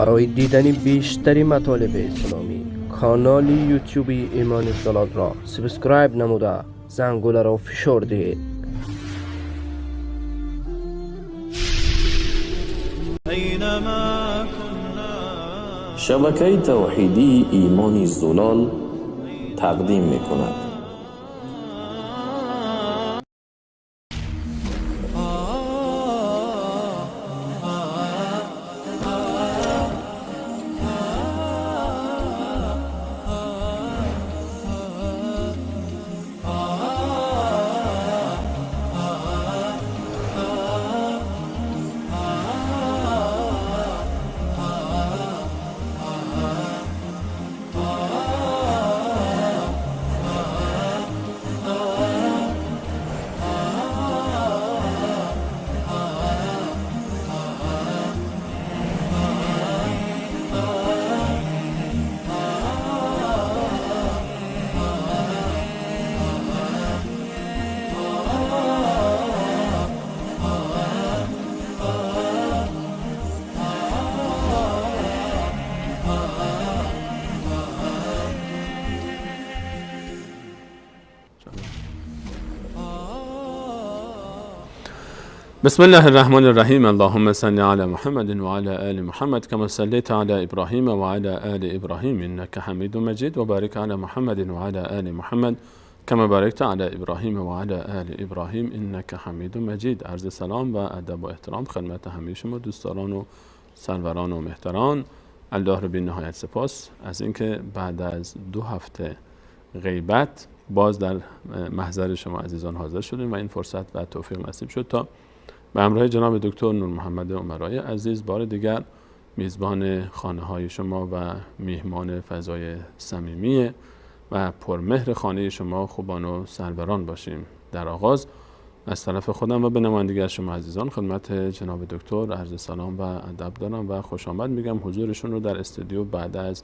برای دیدن بیشتری مطالب اسلامی کانال یوتیوبی ایمان صلات را سابسکرایب نموده زنگوله را فشار دهید. شبکه توحیدی ایمان زلال تقدیم می کند. بسم الله الرحمن الرحیم. اللهم صل علی محمد و علی آل محمد كما صليت علی ابراهیم و علی آل ابراهیم انك حمید مجید و بارک علی محمد و علی آل محمد كما بارکت علی ابراهیم و علی آل ابراهیم انك حمید مجید. عرض سلام و ادب و احترام خدمت همه شما دوستداران و سروران و مهتران. الله رو بی نهایت سپاس از اینکه بعد از 2 هفته غیبت باز در محضر شما عزیزان حاضر شدیم و این فرصت و توفیق نصیب شد تا به همراه جناب دکتر نور محمد عمرایی عزیز بار دیگر میزبان خانه های شما و میهمان فضای صمیمی و پرمهر خانه شما خوبان و سروران باشیم. در آغاز از طرف خودم و به نمایندگی از شما عزیزان خدمت جناب دکتر عرض سلام و ادب دارم و خوش آمد میگم حضورشون رو در استودیو بعد از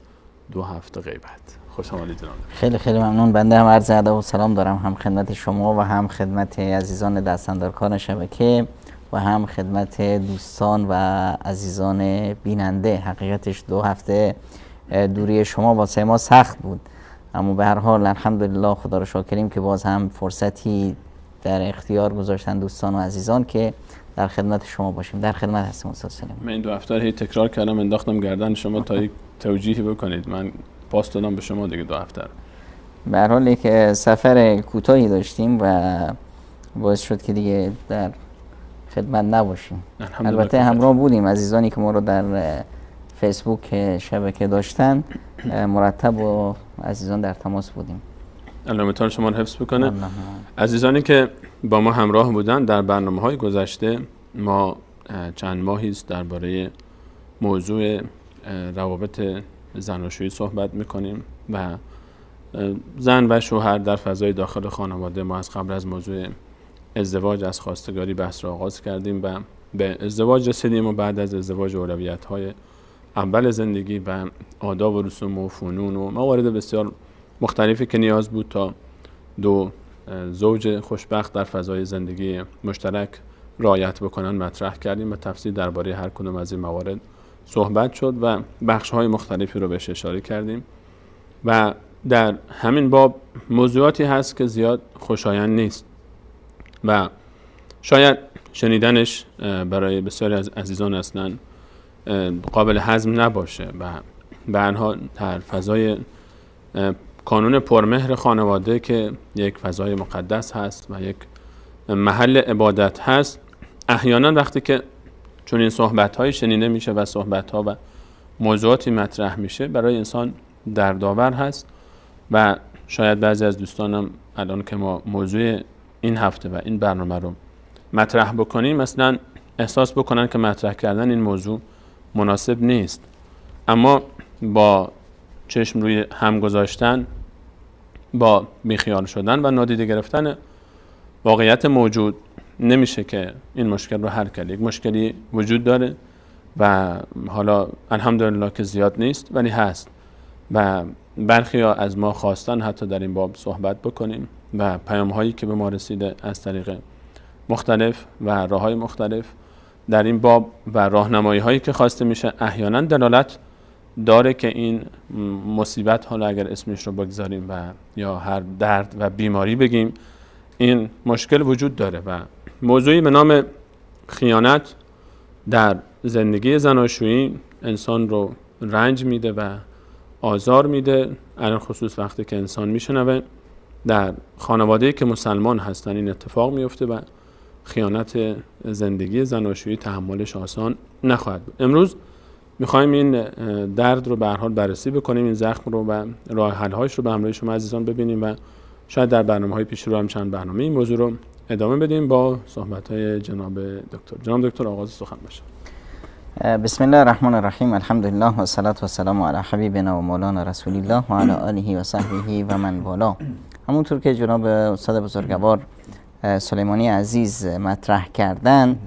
2 هفته غیبت. خوش آمدید جناب. خیلی خیلی ممنون. بنده هم عرض ادب و سلام دارم هم خدمت شما و هم خدمت عزیزان دستاندرکار شبکه و هم خدمت دوستان و عزیزان بیننده. حقیقتش 2 هفته دوری شما واسه ما سخت بود، اما به هر حال الحمدلله خدا رو شاکریم که باز هم فرصتی در اختیار گذاشتن دوستان و عزیزان که در خدمت شما باشیم. در خدمت هستیم استاد سلیمان. من این 2 هفته هی تکرار کردم انداختم گردن شما تا یک توجیهی بکنید. من پاس دادم به شما دیگه 2 هفته. به هر حال یک سفر کوتاهی داشتیم و باعث شد که دیگه در خدمت نباشیم. البته همراه بودیم عزیزانی که ما رو در فیسبوک شبکه داشتن، مرتب و عزیزان در تماس بودیم. الله متعال شما رو حفظ بکنه. عزیزانی که با ما همراه بودن در برنامه‌های گذشته ما چند ماهی است درباره موضوع روابط زناشویی صحبت می‌کنیم و زن و شوهر در فضای داخل خانواده. ما از قبل از موضوع ازدواج از خواستگاری بحث را آغاز کردیم و به ازدواج رسیدیم و بعد از ازدواج اولویت‌های اول زندگی و آداب و رسوم و فنون و موارد بسیار مختلفی که نیاز بود تا 2 زوج خوشبخت در فضای زندگی مشترک رعایت بکنن مطرح کردیم و تفصیل درباره هر کدوم از این موارد صحبت شد و بخش‌های مختلفی رو بهش اشاره کردیم و در همین باب موضوعاتی هست که زیاد خوشایند نیست و شاید شنیدنش برای بسیاری از عزیزان اصلا قابل هضم نباشه و به آنها در فضای کانون پرمهر خانواده که یک فضای مقدس هست و یک محل عبادت هست، احیانا وقتی که چون این صحبت‌های شنیده میشه و صحبت‌ها و موضوعاتی مطرح میشه برای انسان دردآور هست و شاید بعضی از دوستانم الان که ما موضوع این هفته و این برنامه رو مطرح بکنیم مثلا احساس بکنن که مطرح کردن این موضوع مناسب نیست، اما با چشم روی هم گذاشتن، با بیخیال شدن و نادیده گرفتن واقعیت موجود نمیشه که این مشکل رو حل کرد. یک مشکلی وجود داره و حالا الحمدلله که زیاد نیست ولی هست و برخی ها از ما خواستن حتی در این باب صحبت بکنیم و پیام هایی که به ما رسیده از طریق مختلف و راه های مختلف در این باب و راهنمایی هایی که خواسته میشه احیانا دلالت داره که این مصیبت، حالا اگر اسمش رو بگذاریم و یا هر درد و بیماری بگیم، این مشکل وجود داره و موضوعی به نام خیانت در زندگی زناشویی انسان رو رنج میده و آزار میده، الان خصوص وقتی که انسان میشنوه در خانواده‌ای که مسلمان هستن این اتفاق میفته و خیانت زندگی زناشویی تحملش آسان نخواهد بود. امروز میخوایم این درد رو به هر حال بررسی بکنیم، این زخم رو و راه حل‌هاش رو به همراه شما عزیزان ببینیم و شاید در برنامه‌های پیش رو هم چند برنامه این موضوع رو ادامه بدیم با صحبت‌های جناب دکتر. جناب دکتر آغاز سخن باشه. بسم الله الرحمن الرحیم، الحمدلله و الصلاة و السلام علی حبیبنا و مولانا رسول الله و علی آله و صحبه و من والا. همونطور که جناب استاد بزرگوار سلیمانی عزیز مطرح کردن،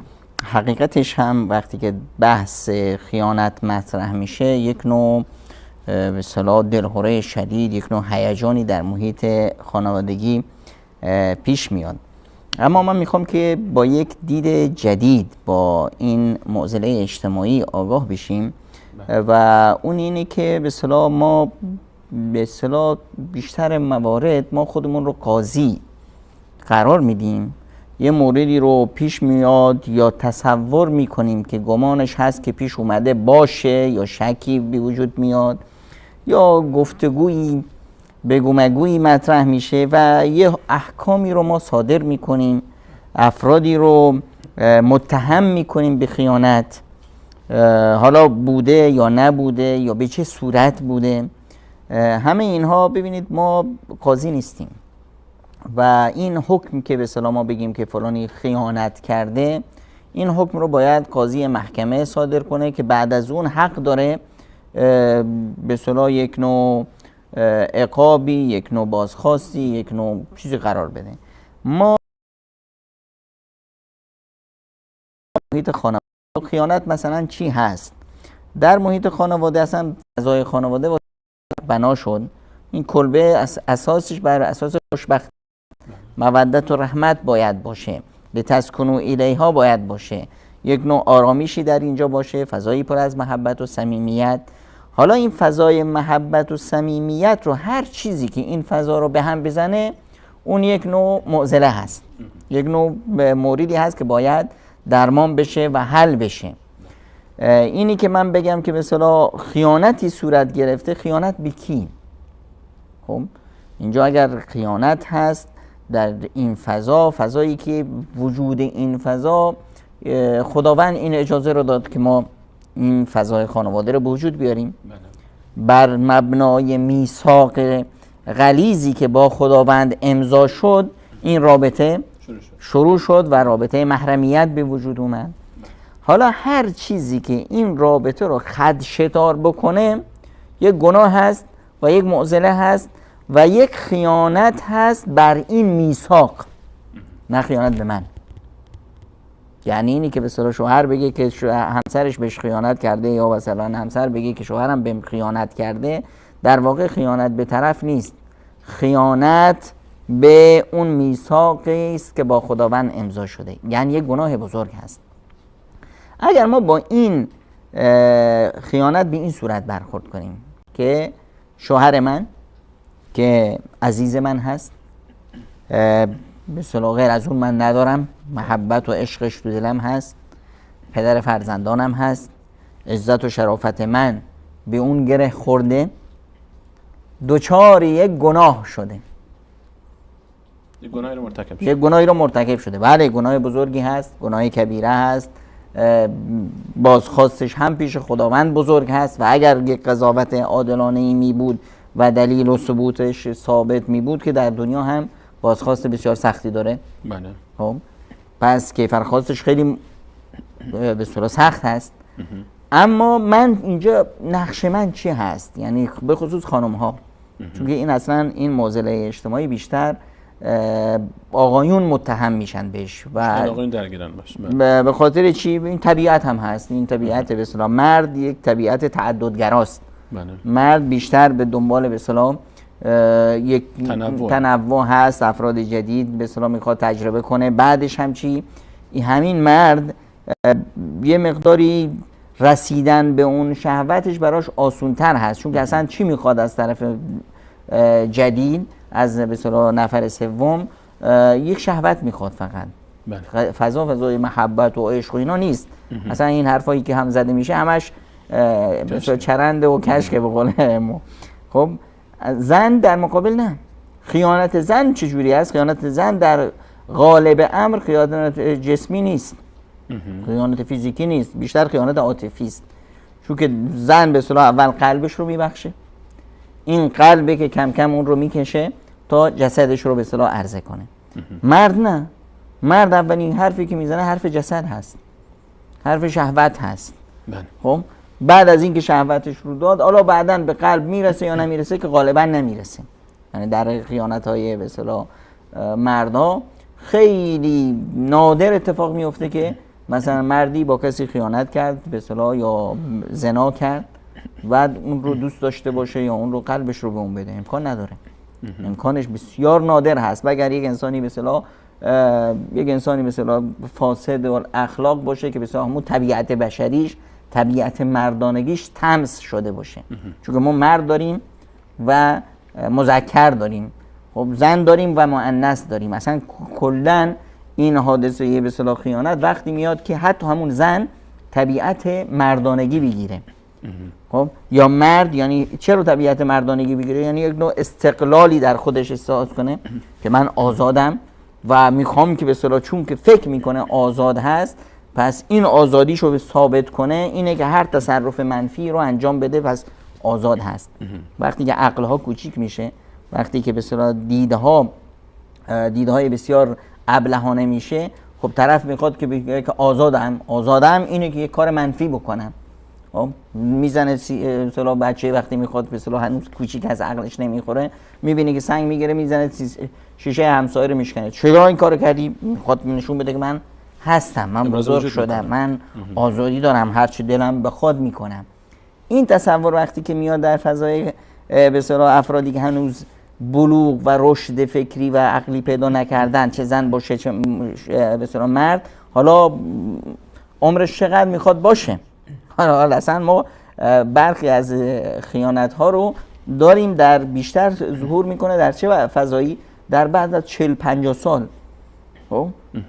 حقیقتش هم وقتی که بحث خیانت مطرح میشه یک نوع به اصطلاح دلهره شدید، یک نوع هیجانی در محیط خانوادگی پیش میاد. اما من میخوام که با یک دید جدید با این معضله اجتماعی آگاه بشیم و اون اینه که به اصطلاح ما به اصطلاح بیشتر موارد ما خودمون رو قاضی قرار میدیم، یه موردی رو پیش میاد یا تصور میکنیم که گمانش هست که پیش اومده باشه یا شکی به وجود میاد یا گفتگویی بگو مگویی مطرح میشه و یه احکامی رو ما صادر میکنیم، افرادی رو متهم میکنیم به خیانت، حالا بوده یا نبوده یا به چه صورت بوده. همه اینها ببینید ما قاضی نیستیم و این حکم که به اصطلاح ما بگیم که فلانی خیانت کرده، این حکم رو باید قاضی محکمه صادر کنه که بعد از اون حق داره به اصطلاح یک نوع عقابی، یک نوع بازخواستی، یک نوع چیزی قرار بده. ما محیط خانواده خیانت مثلا چی هست؟ در محیط خانواده اصلا فضای خانواده بنا شد، این کلبه اساسش بر اساس خوشبختی، مودت و رحمت باید باشه، به تسکنوا الیها باید باشه، یک نوع آرامیشی در اینجا باشه، فضایی پر از محبت و صمیمیت. حالا این فضای محبت و صمیمیت رو هر چیزی که این فضا رو به هم بزنه اون یک نوع معضله هست، یک نوع موردی هست که باید درمان بشه و حل بشه. اینی که من بگم که مثلا خیانتی صورت گرفته، خیانت به کی؟ خب اینجا اگر خیانت هست در این فضا، فضایی که وجود این فضا خداوند این اجازه رو داد که ما این فضای خانواده رو به وجود بیاریم، بر مبنای میثاق غلیظی که با خداوند امضا شد این رابطه شروع شد و رابطه محرمیت به وجود اومد. حالا هر چیزی که این رابطه رو خدشه‌دار بکنه یک گناه هست و یک معضله هست و یک خیانت هست بر این میثاق، نه خیانت به من. یعنی اینی که به اصطلاح شوهر بگه که همسرش بهش خیانت کرده یا مثلا همسر بگه که شوهرم بهم خیانت کرده، در واقع خیانت به طرف نیست، خیانت به اون میثاقی است که با خداوند امضا شده، یعنی یک گناه بزرگ هست. اگر ما با این خیانت به این صورت برخورد کنیم که شوهر من که عزیز من هست، به اصطلاح غیر از اون من ندارم، محبت و عشقش تو دلم هست، پدر فرزندانم هست، عزت و شرافت من به اون گره خورده، دوچار یک گناه شده، یک گناهی رو مرتکب شده. یک گناهی رو مرتکب شده. بله گناه بزرگی هست، گناه کبیره هست، بازخواستش هم پیش خداوند بزرگ هست و اگر یک قضاوت عادلانه ای می بود و دلیل و ثبوتش ثابت می بود که در دنیا هم بازخواست بسیار سختی داره. بله. خب پس کیفرخواستش خیلی به صورت سخت هست. اما من اینجا نقش من چی هست؟ یعنی به خصوص خانم ها، چون که این اصلا این معضله اجتماعی بیشتر آقایون متهم میشن بهش و آقایون درگیرن باشه. به خاطر چی؟ این طبیعت هم هست، این طبیعت به اصطلاح مرد یک طبیعت تعددگراست. بله. مرد بیشتر به دنبال به اصطلاح یک تنوع هست، افراد جدید به اصطلاح میخواد تجربه کنه. بعدش هم چی؟ همین مرد یه مقداری رسیدن به اون شهوتش براش آسونتر هست، چون که اصلا چی میخواد از طرف جدید، از به اصطلاح نفر سوم یک شهوت میخواد فقط. بله. فضای محبت و عشق و اینا نیست. اصلا این حرفایی که هم زده میشه همش مثلا چرنده و کشکه به قول ما. خب زن در مقابل نه. خیانت زن چجوری است؟ خیانت زن در غالب امر خیانت جسمی نیست، خیانت فیزیکی نیست، بیشتر خیانت عاطفی است. چون که زن به اصطلاح اول قلبش رو میبخشه، این قلبه که کم کم اون رو میکشه تا جسدش رو به اصطلاح عرضه کنه. مرد نه، مرد اولین حرفی که میزنه حرف جسد هست، حرف شهوت هست. خب بعد از اینکه شهوتش رو داد، حالا بعداً به قلب میرسه یا نمیرسه که غالبا نمیرسه. یعنی در خیانت‌های به اصطلاح مردا خیلی نادر اتفاق میفته که مثلا مردی با کسی خیانت کرد به اصطلاح یا زنا کرد بعد اون رو دوست داشته باشه یا اون رو قلبش رو به اون بده. امکان نداره. امکانش بسیار نادر هست. مگر یک انسانی به اصطلاح فاسد و اخلاق باشه که به اصطلاح همون طبیعت بشریش، طبیعت مردانگیش طمس شده باشه. چون ما مرد داریم و مذکر داریم، خب زن داریم و مؤنث داریم. اصلا کلا این حادثه به اصطلاح خیانت وقتی میاد که حتی همون زن طبیعت مردانگی بگیره. خب یا مرد، یعنی چرا طبیعت مردانگی بگیره؟ یعنی یک نوع استقلالی در خودش احساس کنه که من آزادم و میخوام که به اصطلاح چون که فکر میکنه آزاد هست، پس این آزادیشو ثابت کنه اینه که هر تصرف منفی رو انجام بده، پس آزاد هست. وقتی که عقلها کوچیک میشه، وقتی که به اصطلاح دیدهای بسیار ابلهانه میشه، خب طرف میخواد که بگه که آزادم اینه که یک کار منفی بکنم. خب میزنه مثلا بچه وقتی میخواد به اصطلاح هنوز کوچیک از عقلش نمیخوره، میبینه که سنگ میگیره میزنه شیشه همسایه رو میشکنه. چرا این کارو کردی؟ میخواد نشون بده که من هستم، من بزرگ شدم، من آزادی دارم، هر چی دلم بخواد میکنم. این تصور وقتی که میاد در فضای به اصطلاح افرادی که هنوز بلوغ و رشد فکری و عقلی پیدا نکردن، چه زن باشه چه به اصطلاح مرد، حالا عمرش چقدر میخواد باشه. حالا اصلا ما برخی از خیانت ها رو داریم در بیشتر ظهور میکنه در چه فضایی؟ در بعد از 40-50 سال.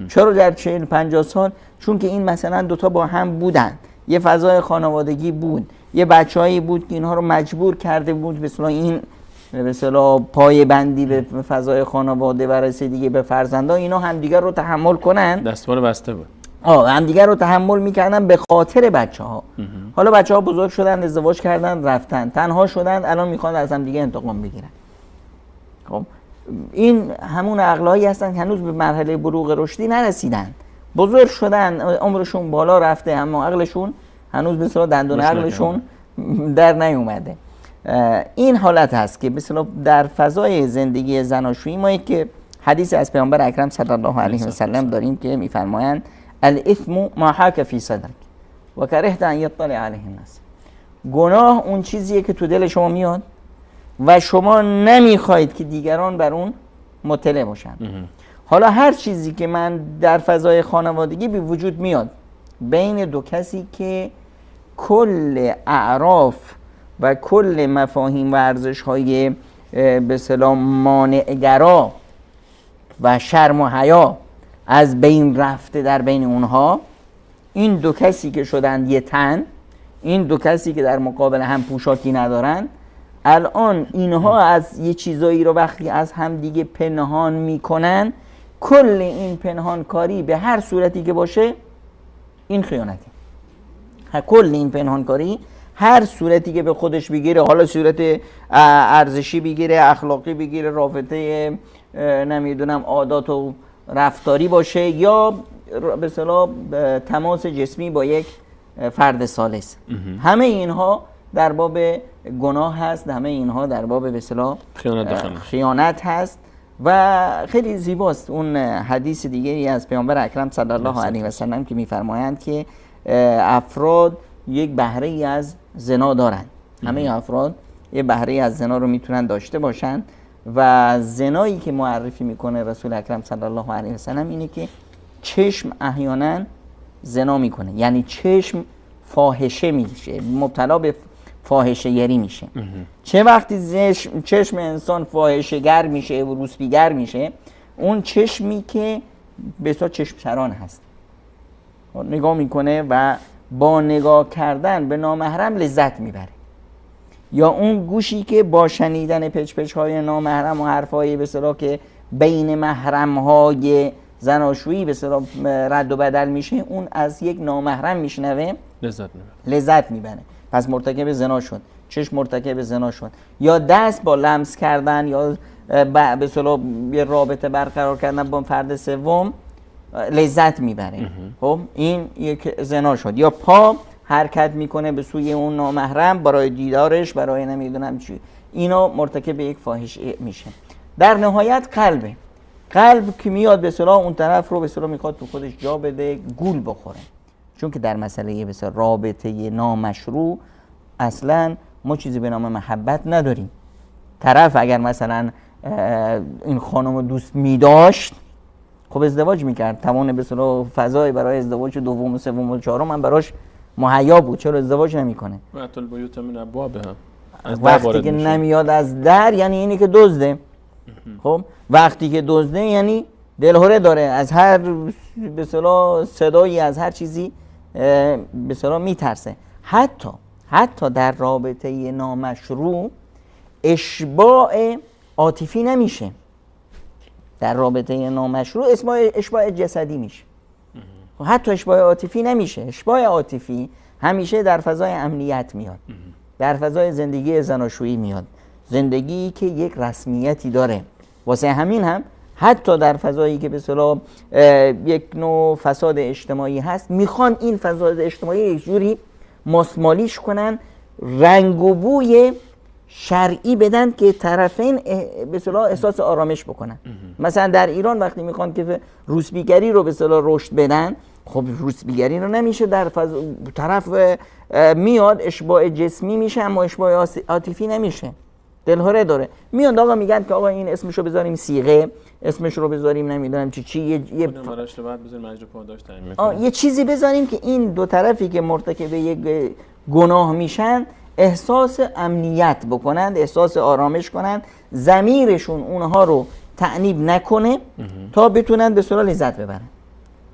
چرا در 40-50 سال؟ چون که این مثلا دوتا با هم بودن، یه فضای خانوادگی بود، یه بچه‌ای بود که اینها رو مجبور کرده بود به اصطلاح این به اصطلاح پای بندی به فضای خانواده و رسیدگی به فرزندان، اینا همدیگر رو تحمل کنن. دستمال بسته بود. همدیگر رو تحمل میکردن به خاطر بچه‌ها. حالا بچه‌ها بزرگ شدن، ازدواج کردن، رفتن، تنها شدن، الان میخوان از هم دیگه انتقام بگیرن. خب این همون عقلایی هستن که هنوز به مرحله بلوغ رشدی نرسیدن، بزرگ شدن، عمرشون بالا رفته، اما عقلشون هنوز به اصطلاح دندون عقلشون در نیومده. این حالت هست که به اصطلاح در فضای زندگی زناشویی ما یک حدیث از پیامبر اکرم صلی الله علیه و سلم داریم که میفرمایند الاثم ما حاک فی صدرک و کرهت ان یطلع علیه الناس. گناه اون چیزیه که تو دل شما میاد و شما نمیخواید که دیگران بر اون مطلع باشن. حالا هر چیزی که من در فضای خانوادگی به وجود میاد بین دو کسی که کل اعراف و کل مفاهیم و ارزش‌های به اصطلاح مانع‌گرا و شرم و حیا از بین رفته در بین اونها، این دو کسی که شدن یه تن، این دو کسی که در مقابل هم پوشاکی ندارن، الان اینها از یه چیزایی رو وقتی از هم دیگه پنهان میکنن، کل این پنهانکاری به هر صورتی که باشه این خیانته. کل این پنهانکاری هر صورتی که به خودش بگیره، حالا صورت ارزشی بگیره، اخلاقی بگیره، رابطه نمیدونم عادات و رفتاری باشه، یا به اصطلاح تماس جسمی با یک فرد ثالث، همه اینها در باب گناه هست، همه اینها در باب به اصطلاح خیانت هست. و خیلی زیباست اون حدیث دیگری از پیامبر اکرم صلی الله علیه و سلم که میفرمایند که افراد یک بهره ای از زنا دارند. همه افراد یک بهره ای از زنا رو میتونن داشته باشن و زنایی که معرفی میکنه رسول اکرم صلی الله علیه و سلم اینه که چشم احیانا زنا میکنه، یعنی چشم فاحشه میشه، مبتلا به فاحشه گری میشه. چه وقتی چشم انسان فاحشه گر میشه و روسپیگر میشه؟ اون چشمی که به اصطلاح چشم چران هست، نگاه میکنه و با نگاه کردن به نامحرم لذت میبره. یا اون گوشی که با شنیدن پچ پچ های نامحرم و حرفای به اصطلاح که بین محرم های زناشویی به اصطلاح رد و بدل میشه، اون از یک نامحرم میشنوه لذت میبره. پس مرتکب زنا شد، چشم مرتکب زنا شد. یا دست با لمس کردن یا به اصطلاح یه رابطه برقرار کردن با فرد سوم لذت میبره. خب این یک زنا شد. یا پا حرکت میکنه به سوی اون نامحرم برای دیدارش، برای نمیدونم چی، اینا مرتکب یک فاحشه میشه. در نهایت قلب که میاد به اصطلاح اون طرف رو به اصطلاح میخواد تو خودش جا بده، گول بخوره. چون که در مسئله به اصطلاح رابطه نامشروع اصلا ما چیزی به نام محبت نداریم. طرف اگر مثلا این خانم رو دوست میداشت، خب ازدواج میکرد، توان به اصطلاح فضای برای ازدواج دوم و سوم و چهارم من براش مهیا بود. چرا ازدواج نمیکنه؟ وقتی که نمیاد از در یعنی اینی که دزده. خب وقتی که دزده یعنی دلهره داره، از هر به اصطلاح صدایی، از هر چیزی به اصطلاح میترسه. حتی در رابطه نامشروع اشباع عاطفی نمیشه. در رابطه نامشروع اشباع جسدی میشه. حتی اشباع عاطفی نمیشه. اشباع عاطفی همیشه در فضای امنیت میاد، در فضای زندگی زناشویی میاد، زندگی که یک رسمیتی داره. واسه همین هم حتی در فضایی که به اصطلاح یک نوع فساد اجتماعی هست، میخوان این فساد اجتماعی یک جوری ماسمالیش کنن، رنگ و بوی شرعی بدن که طرفین به اصطلاح احساس آرامش بکنن. مثلا در ایران وقتی میخوان که روسبیگری رو به اصطلاح رشد بدن، خب روسبیگری رو نمیشه در طرف میاد اشباع جسمی میشه اما اشباع عاطفی نمیشه، دلهره داره. میاد آقا میگن که آقا این اسمشو بذاریم صیغه، اسمش رو بذاریم نمیدونم یه چیزی بذاریم که این دو طرفی که مرتکب یک گناه میشن احساس امنیت بکنند، احساس آرامش کنند، ضمیرشون اونها رو تأنیب نکنه تا بتونن به اصطلاح لذت ببرن.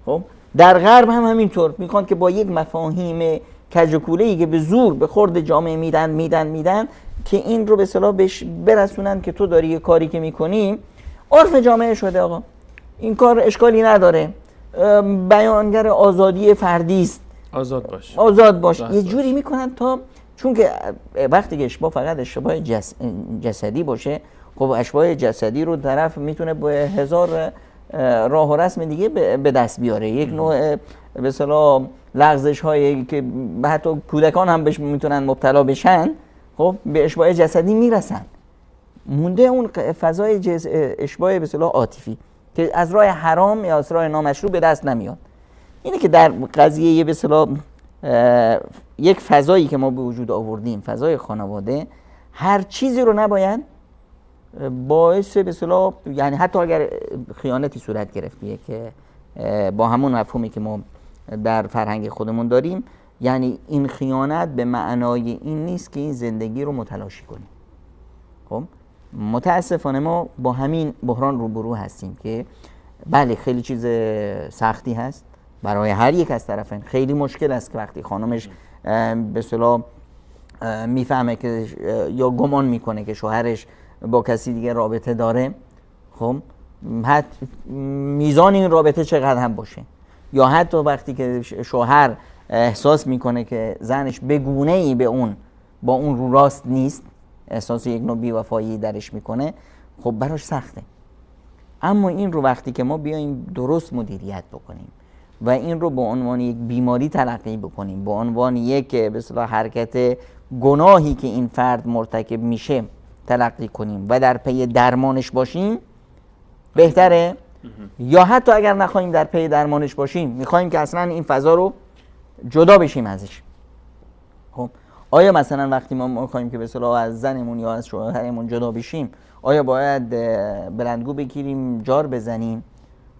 خب در غرب هم همینطور میخوان که با یک مفاهیم کجکوله‌ای که به زور به خورد جامعه میدن که این رو به اصطلاح بهش برسونن که تو داری یه کاری که میکنی عرف جامعه شده، آقا این کار اشکالی نداره، بیانگر آزادی فردی است، آزاد باش. یه جوری میکنن تا، چون که وقتی که اشتباه فقط اشتباه جسدی باشه، خب اشتباه جسدی رو طرف میتونه با 1000 راه و رسم دیگه به دست بیاره. یک نوع به اصطلاح لغزش هایی که حتی کودکان هم بهش میتونن مبتلا بشن، خب به اشتباه جسدی میرسن. مونده اون فضای اشتباه به اصطلاح عاطفی که از راه حرام یا از راه نامشروع به دست نمیاد. اینه که در قضیه به اصطلاح یک فضایی که ما به وجود آوردیم، فضای خانواده، هر چیزی رو نباید باعث به اصطلاح، یعنی حتی اگر خیانتی صورت گرفته که با همون مفهومی که ما در فرهنگ خودمون داریم، یعنی این خیانت به معنای این نیست که این زندگی رو متلاشی کنیم. خب متاسفانه ما با همین بحران روبرو هستیم که بله خیلی چیز سختی هست برای هر یک از طرفین. خیلی مشکل است که وقتی خانمش به اصطلاح میفهمه که یا گمان میکنه که شوهرش با کسی دیگه رابطه داره، خب میزان این رابطه چقدر هم باشه، یا حتی وقتی که شوهر احساس میکنه که زنش به گونه‌ای با اون رو راست نیست، احساس یک نوع بی‌وفایی درش میکنه، خب براش سخته. اما این رو وقتی که ما بیایم درست مدیریت بکنیم و این رو به عنوان یک بیماری تلقی بکنیم، به عنوان یک به اصطلاح حرکت گناهی که این فرد مرتکب میشه تلقی کنیم و در پی درمانش باشیم، بهتره. یا حتی اگر نخواهیم در پی درمانش باشیم، میخوایم که اصلا این فضا رو جدا بشیم ازش، خب آیا مثلا وقتی ما میخوایم که به اصطلاح از زنمون یا از شوهرمون جدا بشیم، آیا باید بلندگو بگیریم، جار بزنیم؟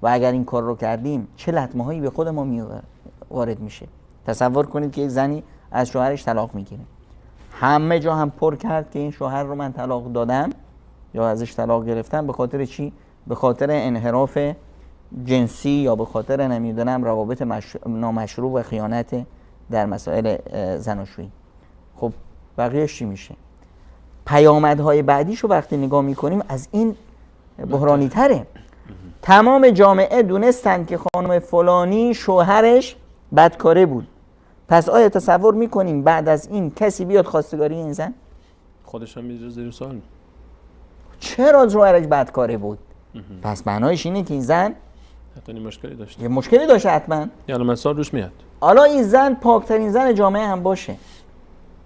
و اگر این کار رو کردیم چه لطمه هایی به خود ما وارد میشه. تصور کنید که یک زنی از شوهرش طلاق میگیره، همه جا هم پر کرد که این شوهر رو من طلاق دادم یا ازش طلاق گرفتم. به خاطر چی؟ به خاطر انحراف جنسی یا به خاطر نمیدونم روابط نامشروع و خیانت در مسائل زناشویی. خب بقیه‌اش چی میشه؟ پیامدهای بعدیش رو وقتی نگاه میکنیم از این بحرانی تره. تمام جامعه دونستن که خانم فلانی شوهرش بدکاره بود. پس آیا تصور میکنیم بعد از این کسی بیاد خواستگاری این زن؟ خودش هم میذاره زیر سوال. چرا شوهرش بدکاره بود؟ پس معنایش اینه که این زن حتما مشکلی داشته. یه مشکلی داشته حتما. یعنی مثلا روش میاد. حالا این زن پاکترین زن جامعه هم باشه،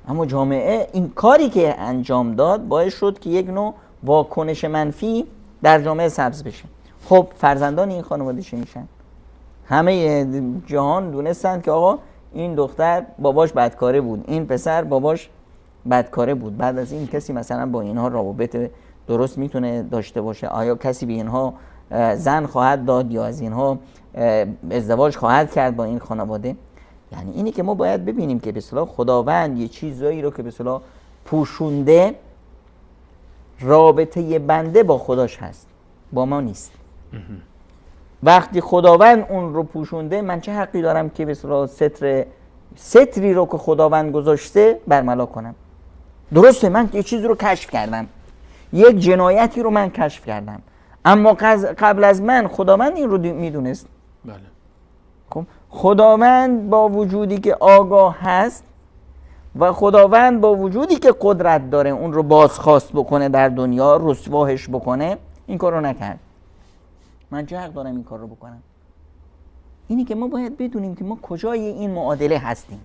اما جامعه این کاری که انجام داد باعث شد که یک نوع واکنش منفی در جامعه سبز بشه. خب فرزندان این خانواده چی میشن؟ همه جهان دونستند که آقا این دختر باباش بدکاره بود، این پسر باباش بدکاره بود. بعد از این کسی مثلا با اینها روابط درست میتونه داشته باشه؟ آیا کسی به اینها زن خواهد داد یا از اینها ازدواج خواهد کرد با این خانواده؟ یعنی اینی که ما باید ببینیم که به اصطلاح خداوند یه چیزایی رو که به اصطلاح پوشونده، رابطه بنده با خداش هست، با ما نیست. وقتی خداوند اون رو پوشونده، من چه حقی دارم که به اصطلاح ستری رو که خداوند گذاشته برملا کنم؟ درسته من یه چیزی رو کشف کردم، یک جنایتی رو من کشف کردم، اما قبل از من خداوند این رو میدونست. بله. خب خداوند با وجودی که آگاه هست و خداوند با وجودی که قدرت داره اون رو بازخواست بکنه در دنیا، رسواهش بکنه، این کار رو نکرد. من چه حق دارم این کار رو بکنم؟ اینی که ما باید بدونیم که ما کجای این معادله هستیم.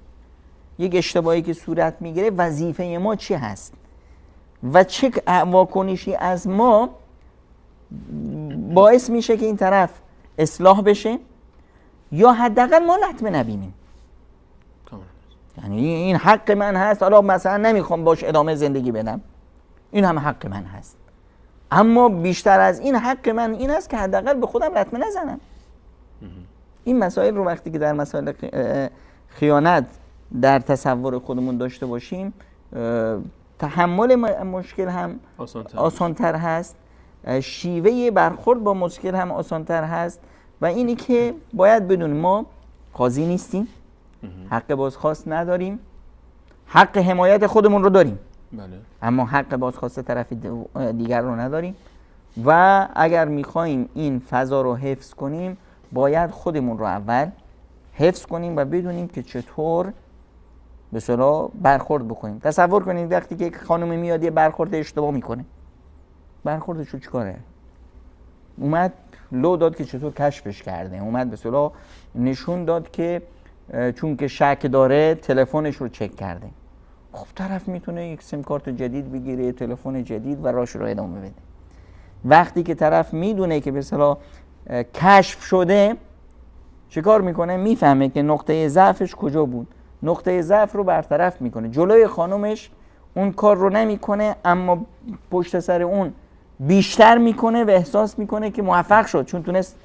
یک اشتباهی که صورت میگیره وظیفه ما چی هست و چه واکنشی از ما باعث میشه که این طرف اصلاح بشه یا حداقل ما لطمه نبینیم. یعنی این حق من هست، حالا مثلا نمیخوام باش ادامه زندگی بدم، این هم حق من هست، اما بیشتر از این حق من این است که حداقل به خودم لطمه نزنم. این مسائل رو وقتی که در مسائل خیانت در تصور خودمون داشته باشیم، تحمل مشکل هم آسانتر هست، شیوه برخورد با مشکل هم آسانتر هست و اینی که باید بدونیم ما قاضی نیستیم، حق بازخواست نداریم، حق حمایت خودمون رو داریم، بله. اما حق بازخواست طرف دیگر رو نداریم و اگر میخوایم این فضا رو حفظ کنیم باید خودمون رو اول حفظ کنیم و بدونیم که چطور به اصطلاح برخورد بکنیم. تصور کنید وقتی که خانم میاد یه برخورد اشتباه میکنه، برخوردش رو چیکاره؟ اومد لو داد که چطور کشفش کرده، اومد به اصطلاح نشون داد که چون که شک داره تلفنش رو چک کرده. خب طرف میتونه یک سیم کارت جدید بگیره، تلفن جدید و راهش رو ادامه بده. وقتی که طرف میدونه که به اصطلاح کشف شده، چیکار میکنه؟ میفهمه که نقطه ضعفش کجا بود، نقطه ضعف رو برطرف میکنه. جلوی خانومش اون کار رو نمیکنه، اما پشت سر اون بیشتر میکنه و احساس میکنه که موفق شد چون تونست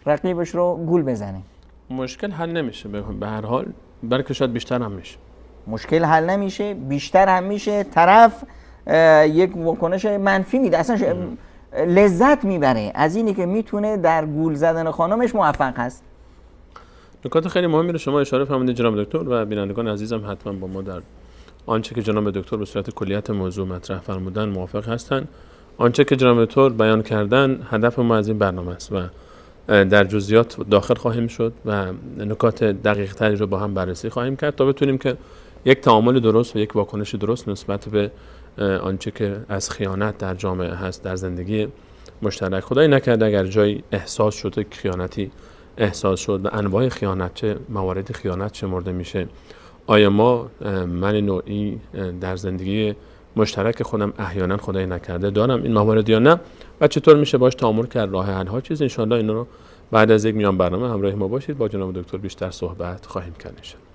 رقیبش رو گول بزنه. مشکل حل نمیشه به هر حال، بلکه شاید بیشتر هم میشه. مشکل حل نمیشه، بیشتر هم میشه. طرف یک واکنش منفی میده، اصلا لذت میبره از اینی که میتونه در گول زدن خانمش موفق هست. نکات خیلی مهمی رو شما اشاره فرمودید جناب دکتر و بینندگان عزیزم حتما با ما در آنچه که جناب دکتر به صورت کلیت موضوع مطرح فرمودن موافق هستند. آنچه که جناب دکتر بیان کردن هدف ما از این برنامه است و در جزئیات داخل خواهیم شد و نکات دقیق تری رو با هم بررسی خواهیم کرد تا بتونیم که یک تعامل درست و یک واکنش درست نسبت به آنچه که از خیانت در جامعه هست در زندگی مشترک، خدای نکرده اگر جایی احساس شده که خیانتی احساس شد و انواع خیانت، چه موارد خیانت شمرده میشه، آیا من نوعی در زندگی مشترک خودم احیانا خدای نکرده دارم این موارد یا نه و چطور میشه باش تعامل کرد، راه حل ها چیز. ان شاء الله اینا رو بعد از یک میان برنامه همراه ما باشید، با جناب دکتر بیشتر صحبت خواهیم کرد ان شاء الله.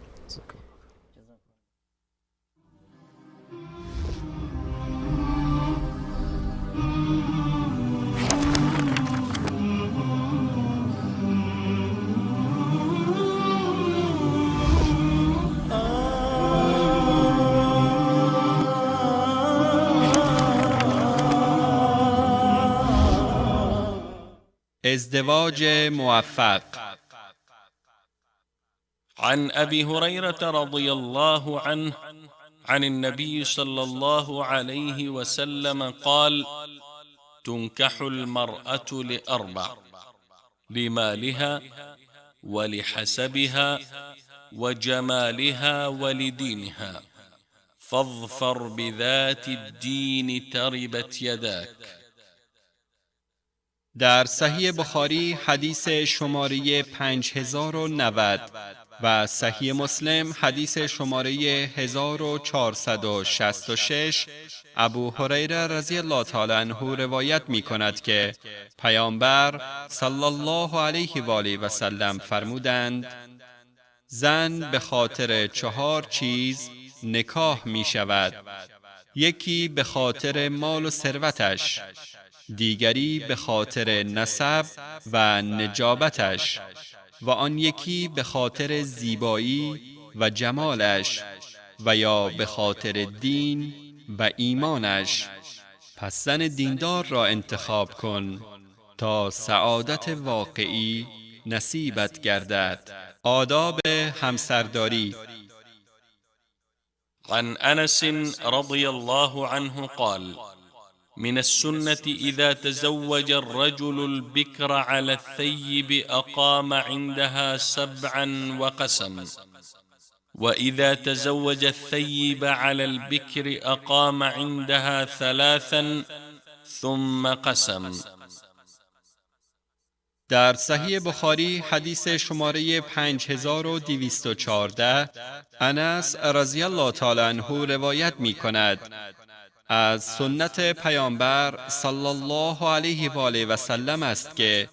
ازدواج موفق. عن أبي هريرة رضي الله عنه عن النبي صلى الله عليه وسلم قال: تنكح المرأة لأربع: لمالها ولحسبها وجمالها ولدينها، فاظفر بذات الدين تربت يداك. در صحیح بخاری حدیث شماره 5090 و صحیح مسلم حدیث شماره 1466 ابو هریره رضی الله تعالی عنه روایت می کند که پیامبر صلی الله علیه و آله و سلم فرمودند: زن به خاطر 4 چیز نکاح می شود. یکی به خاطر مال و ثروتش، دیگری به خاطر نسب و نجابتش، و آن یکی به خاطر زیبایی و جمالش، و یا به خاطر دین و ایمانش. پس زن دیندار را انتخاب کن تا سعادت واقعی نصیبت گردد. آداب همسرداری. عن أنس رضي الله عنه قال: من السنة إذا تزوج الرجل البكر على الثيب أقام عندها 7 وقسم، وإذا تزوج الثيب على البكر أقام عندها 3 ثم قسم. در صحیح بخاری حدیث شماره 5214 انس رضی الله تعالی عنه روایت می کند: از سنت پیامبر صلی الله علیه و آله و سلم است که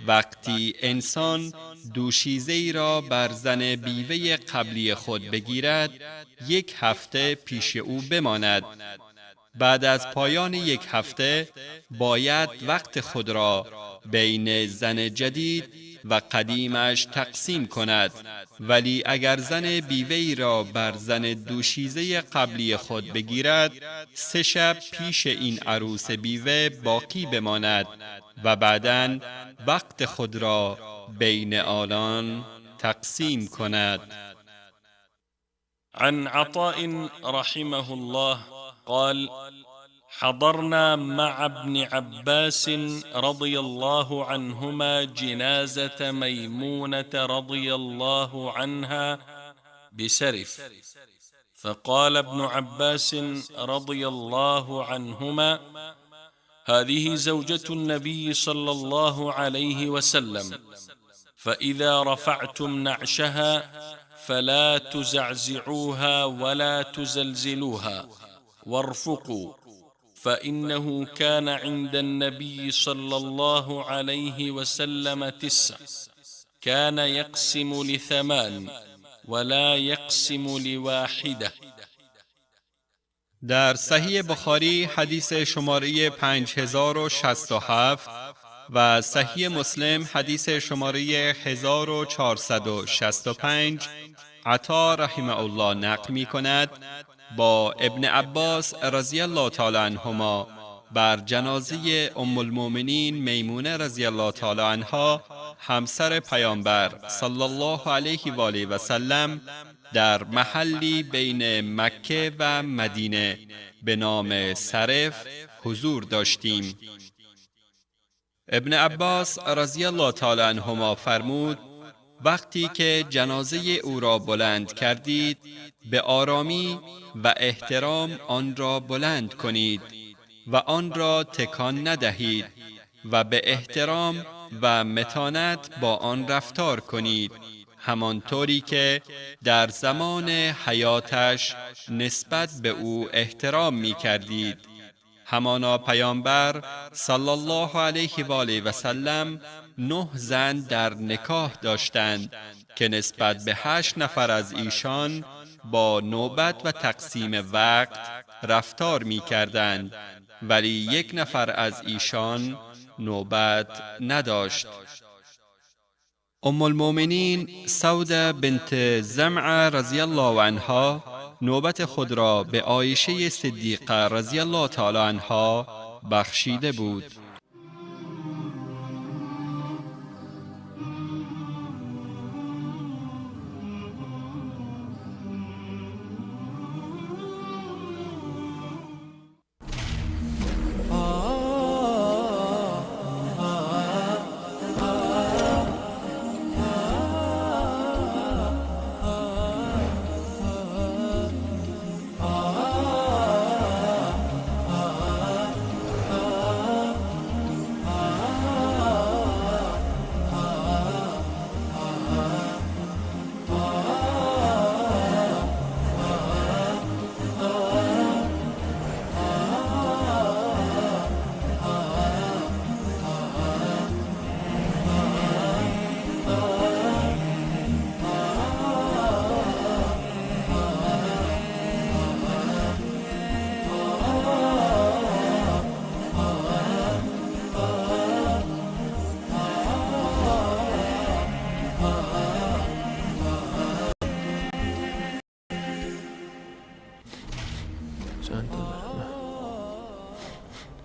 وقتی انسان دوشیزه‌ای را بر زن بیوه قبلی خود بگیرد 1 هفته پیش او بماند. بعد از پایان 1 هفته باید وقت خود را بین زن جدید و قدیمش تقسیم کند. ولی اگر زن بیوه‌ای را بر زن دوشیزه قبلی خود بگیرد 3 شب پیش این عروس بیوه باقی بماند و بعداً وقت خود را بین آنان تقسیم کند. عن عطاء رحمه الله قال: حضرنا مع ابن عباس رضي الله عنهما جنازة ميمونة رضي الله عنها بسرف، فقال ابن عباس رضي الله عنهما: هذه زوجة النبي صلى الله عليه وسلم، فإذا رفعتم نعشها فلا تزعزعوها ولا تزلزلوها وارفقوا، فإنه كان عند النبي صلى الله عليه وسلم 9، كان يقسم ل8 ولا يقسم ل1. در صحیح بخاری حدیث شماره 5067 و صحیح مسلم حدیث شماره 1465 عطا رحمه الله نقل می کند: با ابن عباس رضی الله تعالی عنهما بر جنازه ام المؤمنین میمونه رضی الله تعالی عنها همسر پیامبر صلی الله علیه و آله و سلم در محلی بین مکه و مدینه به نام سرف حضور داشتیم. ابن عباس رضی الله تعالی عنهما فرمود: وقتی که جنازه او را بلند کردید به آرامی و احترام آن را بلند کنید و آن را تکان ندهید و به احترام و متانت با آن رفتار کنید، همانطوری که در زمان حیاتش نسبت به او احترام می کردید. همانا پیامبر صلی الله علیه و آله و سلم 9 زن در نکاح داشتند که نسبت به 8 نفر از ایشان با نوبت و تقسیم وقت رفتار می کردند، ولی 1 نفر از ایشان نوبت نداشت. ام المؤمنین سوده بنت زمعه رضی الله عنها نوبت خود را به عایشه صدیقه رضی الله تعالی عنها بخشیده بود.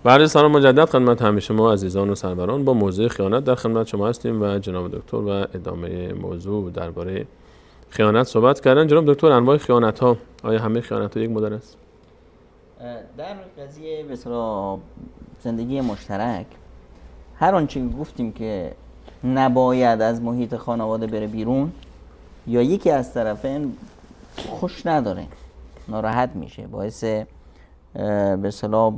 بله، سلام مجدد خدمت همه شما عزیزان و سروران. با موضوع خیانت در خدمت شما هستیم و جناب دکتر و ادامه موضوع درباره خیانت صحبت کردن. جناب دکتر، انواع خیانت ها، آیا همه خیانت ها یک مدل است؟ در قضیه مثلا زندگی مشترک، هر آنچه که گفتیم که نباید از محیط خانواده بره بیرون، یا یکی از طرفین خوش نداره، ناراحت میشه، باعث به اصطلاح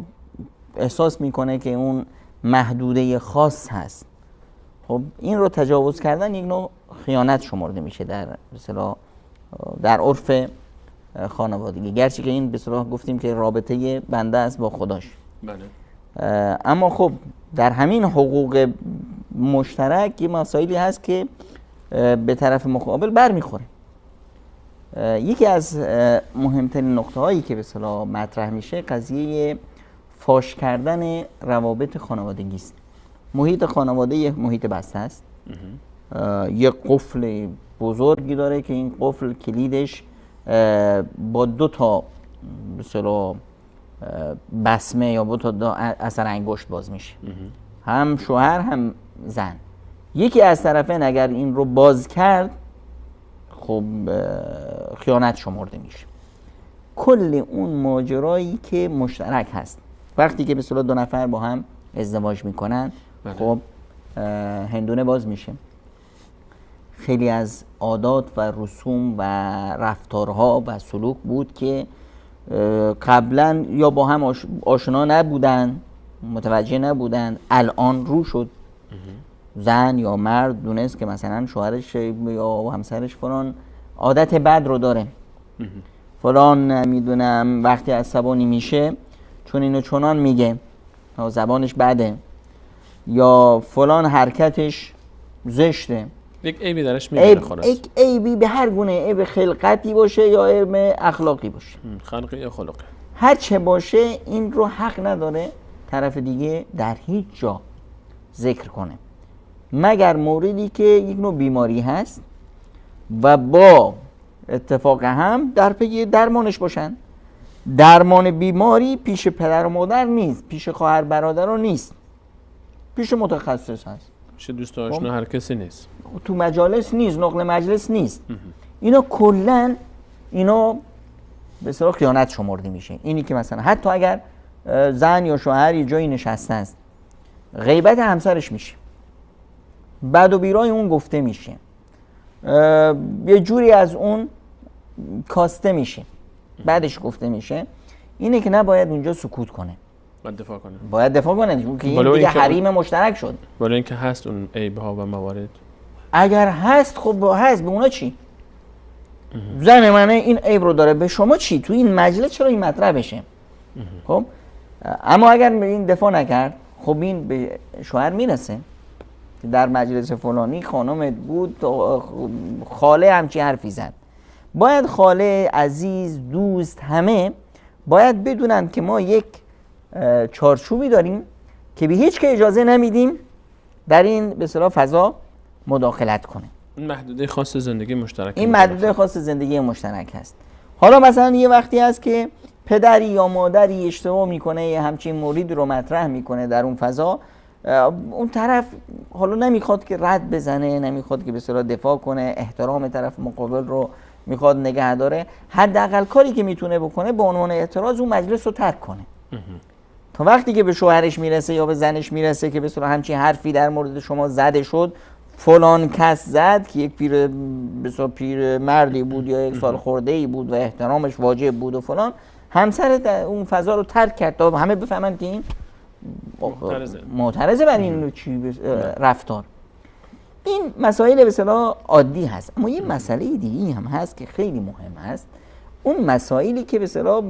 احساس میکنه که اون محدوده خاص هست، خب این رو تجاوز کردن یک نوع خیانت شمرده میشه در به اصطلاح در عرف خانوادگی، گرچه که این به اصطلاح گفتیم که رابطه بنده است با خداش. بله. اما خب در همین حقوق مشترک یه مسائلی هست که به طرف مقابل برمیخوره. یکی از مهمترین نقطه هایی که به اصطلاح مطرح میشه قضیه فاش کردن روابط خانوادگی است. محیط خانواده یک محیط بسته است، یک قفل بزرگی داره که این قفل کلیدش با 2 تا به اصطلاح بسمه یا با 2 تا اثر انگشت باز میشه، هم شوهر هم زن. یکی از طرفین اگر این رو باز کرد، خب خیانت شمرده میشه. کل اون ماجرایی که مشترک هست، وقتی که به اصطلاح 2 نفر با هم ازدواج میکنن، خب هندونه باز میشه. خیلی از عادات و رسوم و رفتارها و سلوک بود که قبلا یا با هم آشنا نبودن، متوجه نبودن، الان رو شد. زن یا مرد دونست که مثلا شوهرش یا همسرش فلان عادت بد رو داره، فلان نمیدونم وقتی عصبانی میشه چون اینو چنان میگه یا زبانش بده یا فلان حرکتش زشته، یک عیبی درش میبینه. خلاص یک عیبی به هر گونه عیب خلقتی باشه یا عیب اخلاقی باشه، خلقی یا خلقی، هر چه باشه این رو حق نداره طرف دیگه در هیچ جا ذکر کنه، مگر موردی که یک نوع بیماری هست و با اتفاق هم در پی درمانش باشن. درمان بیماری پیش پدر و مادر نیست، پیش خواهر برادر نیست، پیش متخصص هست، پیش دوست آشنا هر کسی نیست، تو مجالس نیست، نقل مجلس نیست. اینا کلن اینا به اصطلاح خیانت شمرده میشه. اینی که مثلا حتی اگر زن یا شوهر یه جایی نشسته است، غیبت همسرش میشه، بد و بیرای اون گفته میشه، یه جوری از اون کاسته میشه، بعدش گفته میشه، اینه که نباید اونجا سکوت کنه، باید دفاع کنه. باید دفاع کنه، چون که این دیگه حریم مشترک شد. ولی اینکه هست اون عیب‌ها و موارد، اگر هست خب هست، به اونا چی؟ زن منه این عیب رو داره، به شما چی؟ تو این مجلس چرا این مطرح بشه؟ خب اما اگر این دفاع نکرد، خب این به شوهر میرسه که در مجلس فلانی خانمت بود، خاله همچی حرفی زد. باید خاله، عزیز، دوست، همه باید بدونن که ما یک چارچوبی داریم که به هیچ که اجازه نمیدیم در این به اصطلاح فضا مداخلت کنه. این محدوده خاص زندگی مشترک، این محدوده خاص زندگی مشترک هست. حالا مثلا یه وقتی هست که پدری یا مادری اشتباه میکنه، یه همچین مورد رو مطرح میکنه در اون فضا، اون طرف حالا نمیخواد که رد بزنه، نمیخواد که به اصطلاح دفاع کنه، احترام طرف مقابل رو میخواد نگه داره، حداقل کاری که میتونه بکنه به عنوان اعتراض اون مجلس رو ترک کنه. تا وقتی که به شوهرش میرسه یا به زنش میرسه که به اصطلاح همچین حرفی در مورد شما زده شد، فلان کس زد که یک پیر مردی بود یا یک سال خورده ای بود و احترامش واجب بود و فلان، همسر اون فضا رو ترک کرد تا همه بفهمن که این معترضه بر این رفتار. این مسائل به اصطلاح عادی هست. اما یه مسئله دیگه هم هست که خیلی مهم هست، اون مسائلی که به اصطلاح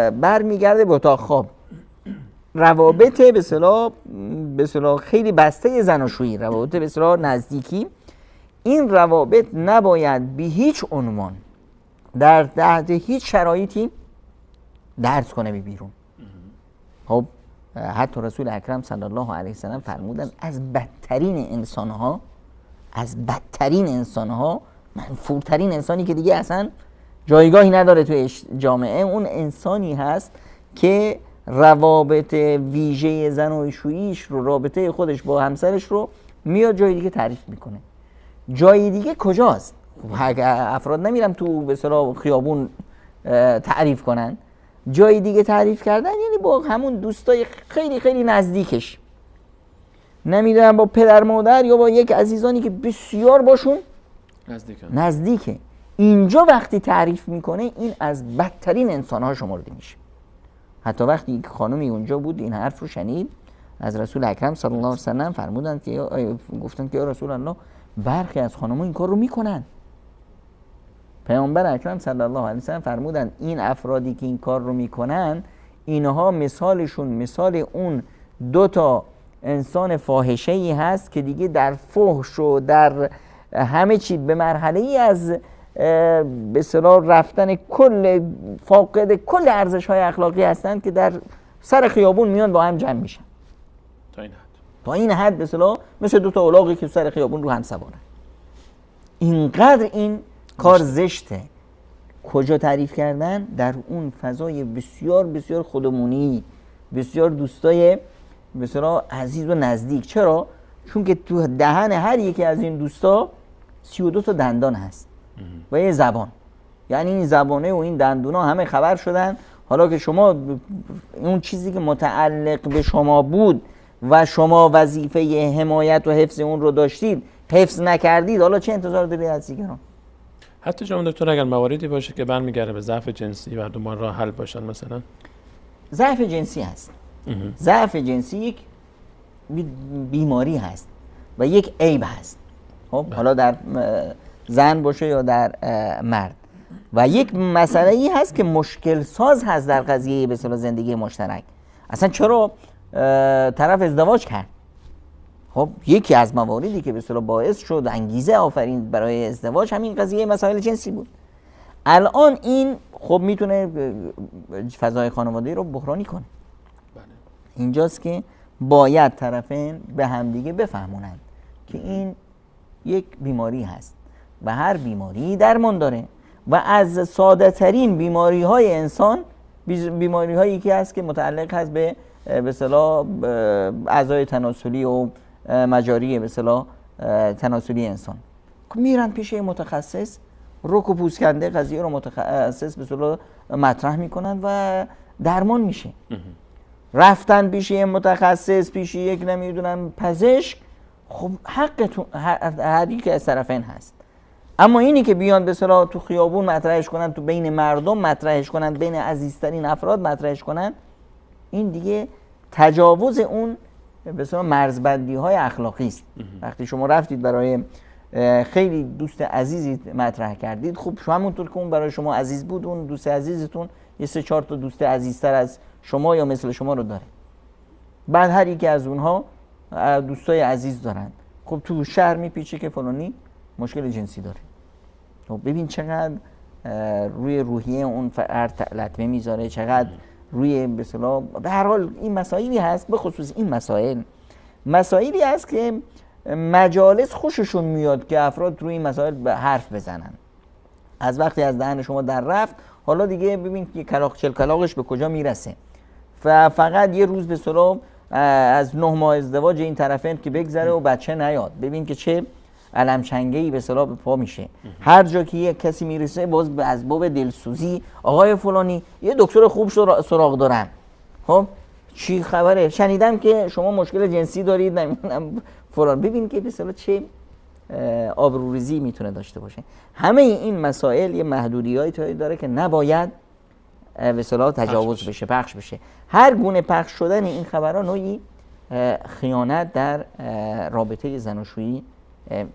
برمیگرده به اتاق خواب، روابط به اصطلاح خیلی بسته زناشویی، روابط به اصطلاح نزدیکی. این روابط نباید به هیچ عنوان در تحت هیچ شرایطی درس کنه به بیرون. خب حتی رسول اکرم صلی الله علیه وسلم فرمودن از بدترین انسانها منفورترین انسانی که دیگه اصلا جایگاهی نداره توی جامعه، اون انسانی هست که روابط ویژه زناشوییش رو، رابطه خودش با همسرش رو میاد جای دیگه تعریف میکنه. جای دیگه کجاست؟ افراد نمیرن تو به اصطلاح خیابون تعریف کنن. جای دیگه تعریف کردن یعنی با همون دوستای خیلی خیلی نزدیکش، نمیدونم با پدر مادر یا با یک عزیزانی که بسیار باشون نزدیکه. اینجا وقتی تعریف میکنه این از بدترین انسانها شمرده میشه. حتی وقتی یک خانمی اونجا بود این حرف رو شنید از رسول اکرم صلی الله علیه و سلم، فرمودند که گفتن که یا رسول الله برخی از خانم‌ها این کار رو میکنن. پیامبر اکرم صلی الله علیه و سلم فرمودند این افرادی که این کار رو میکنن اینها مثالشون مثال اون دو تا انسان فاحشه‌ای هست که دیگه در فحش و در همه چی به مرحله‌ای از به اصطلاح رفتن کل فاقد کل ارزش‌های اخلاقی هستند که در سر خیابون میان با هم جمع میشن. تا این حد به اصطلاح مثل دو تا الاغی که سر خیابون رو هم سوارن. اینقدر این کار زشته. کجا تعریف کردن؟ در اون فضای بسیار بسیار خودمونی، بسیار دوستای به اصطلاح عزیز و نزدیک. چرا؟ چون که تو دهن هر یکی از این دوستا 32 تا دندان هست و یه زبان. یعنی این زبانه و این دندونا همه خبر شدن. حالا که شما اون چیزی که متعلق به شما بود و شما وظیفه حمایت و حفظ اون رو داشتید حفظ نکردید، حالا چه انتظار دارید از دیگران؟ حتی جناب دکتر اگر مواردی باشه که برمیگرده به ضعف جنسی و دوباره راه حل باشن، مثلا ضعف جنسی هست. ضعف جنسی یک بیماری هست و یک عیب هست. خب حالا در زن باشه یا در مرد، و یک مسئله ای هست که مشکل ساز هست در قضیه به اصطلاح زندگی مشترک. اصلا چرا طرف ازدواج کرد؟ خب یکی از مواردی که به اصطلاح باعث شد انگیزه آفرین برای ازدواج همین قضیه مسائل جنسی بود. الان این خب میتونه فضای خانوادگی رو بحرانی کنه. اینجاست که باید طرفین به همدیگه بفهمونند که این یک بیماری هست و هر بیماری درمان داره و از ساده ترین بیماری های انسان بیماری هایی که هست که متعلق هست به اصطلاح اعضای تناسلی و مجاری به اصطلاح تناسلی انسان. میرن پیش متخصص، رک و پوسکنده قضیه رو متخصص به اصطلاح مطرح میکنن و درمان میشه. رفتن پیش متخصص، پیش یک نمیدونم پزشک، خب حقتون هر یک از طرفین هست. اما اینی که بیان به اصطلاح تو خیابون مطرحش کنن، تو بین مردم مطرحش کنن، بین عزیزترین افراد مطرحش کنن، این دیگه تجاوز اون به اصطلاح مرزبندی های اخلاقی است. وقتی شما رفتید برای خیلی دوست عزیزی مطرح کردید، خب شما همونطور که اون برای شما عزیز بود، اون دوست عزیزتون یه 3-4 تا دوست عزیزتر از شما یا مثل شما رو داره. بعد هر یکی از اونها دوستای عزیز دارن. خب تو شهر میپیچه که فلانی مشکل جنسی داره. خب ببین چقدر روی روحیه اون فرد لطمه میذاره، چقدر روی به اصطلاح به هر حال این مسائلی هست. به خصوص این مسائلی هست که مجالس خوششون میاد که افراد روی این مسائل به حرف بزنن. از وقتی از دهن شما در رفت، حالا دیگه ببین که کلاغش به کجا میرسه. فقط یه روز به اصطلاح از 9 ماه ازدواج این طرفین که بگذره و بچه نیاد، ببین که چه علم چنگه‌ای به اصطلاح به پا میشه. هر جا که یک کسی میرسه باز از باب دلسوزی، آقای فلانی یه دکتر خوب سراغ دارم، خب چی خبره؟ شنیدم که شما مشکل جنسی دارید، نمیدونم فلان. ببین که به اصطلاح چه آبروریزی میتونه داشته باشه. همه این مسائل یه محدودیتی داره که نباید به اصطلاح تجاوز بشه، پخش بشه. هر گونه پخش شدن این خبرها نوعی خیانت در رابطه زناشویی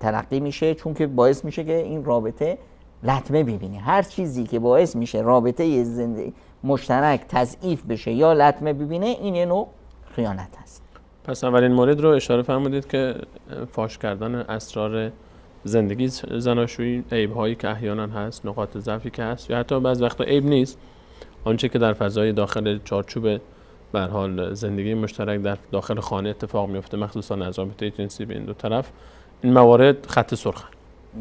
تلقی میشه، چون که باعث میشه که این رابطه لطمه ببینه. هر چیزی که باعث میشه رابطه زندگی مشترک تضعیف بشه یا لطمه ببینه، این یه نوع خیانت هست. پس اولین مورد رو اشاره فرمودید که فاش کردن اسرار زندگی زناشویی، عیب‌هایی که احیانا هست، نقاط ضعفی که هست، یا حتی بعض وقتا عیب نیست، آنچه که در فضای داخل چارچوب به هر حال زندگی مشترک در داخل خانه اتفاق میفته، مخصوصا از رابطه جنسی بین دو طرف، این موارد خط سرخن.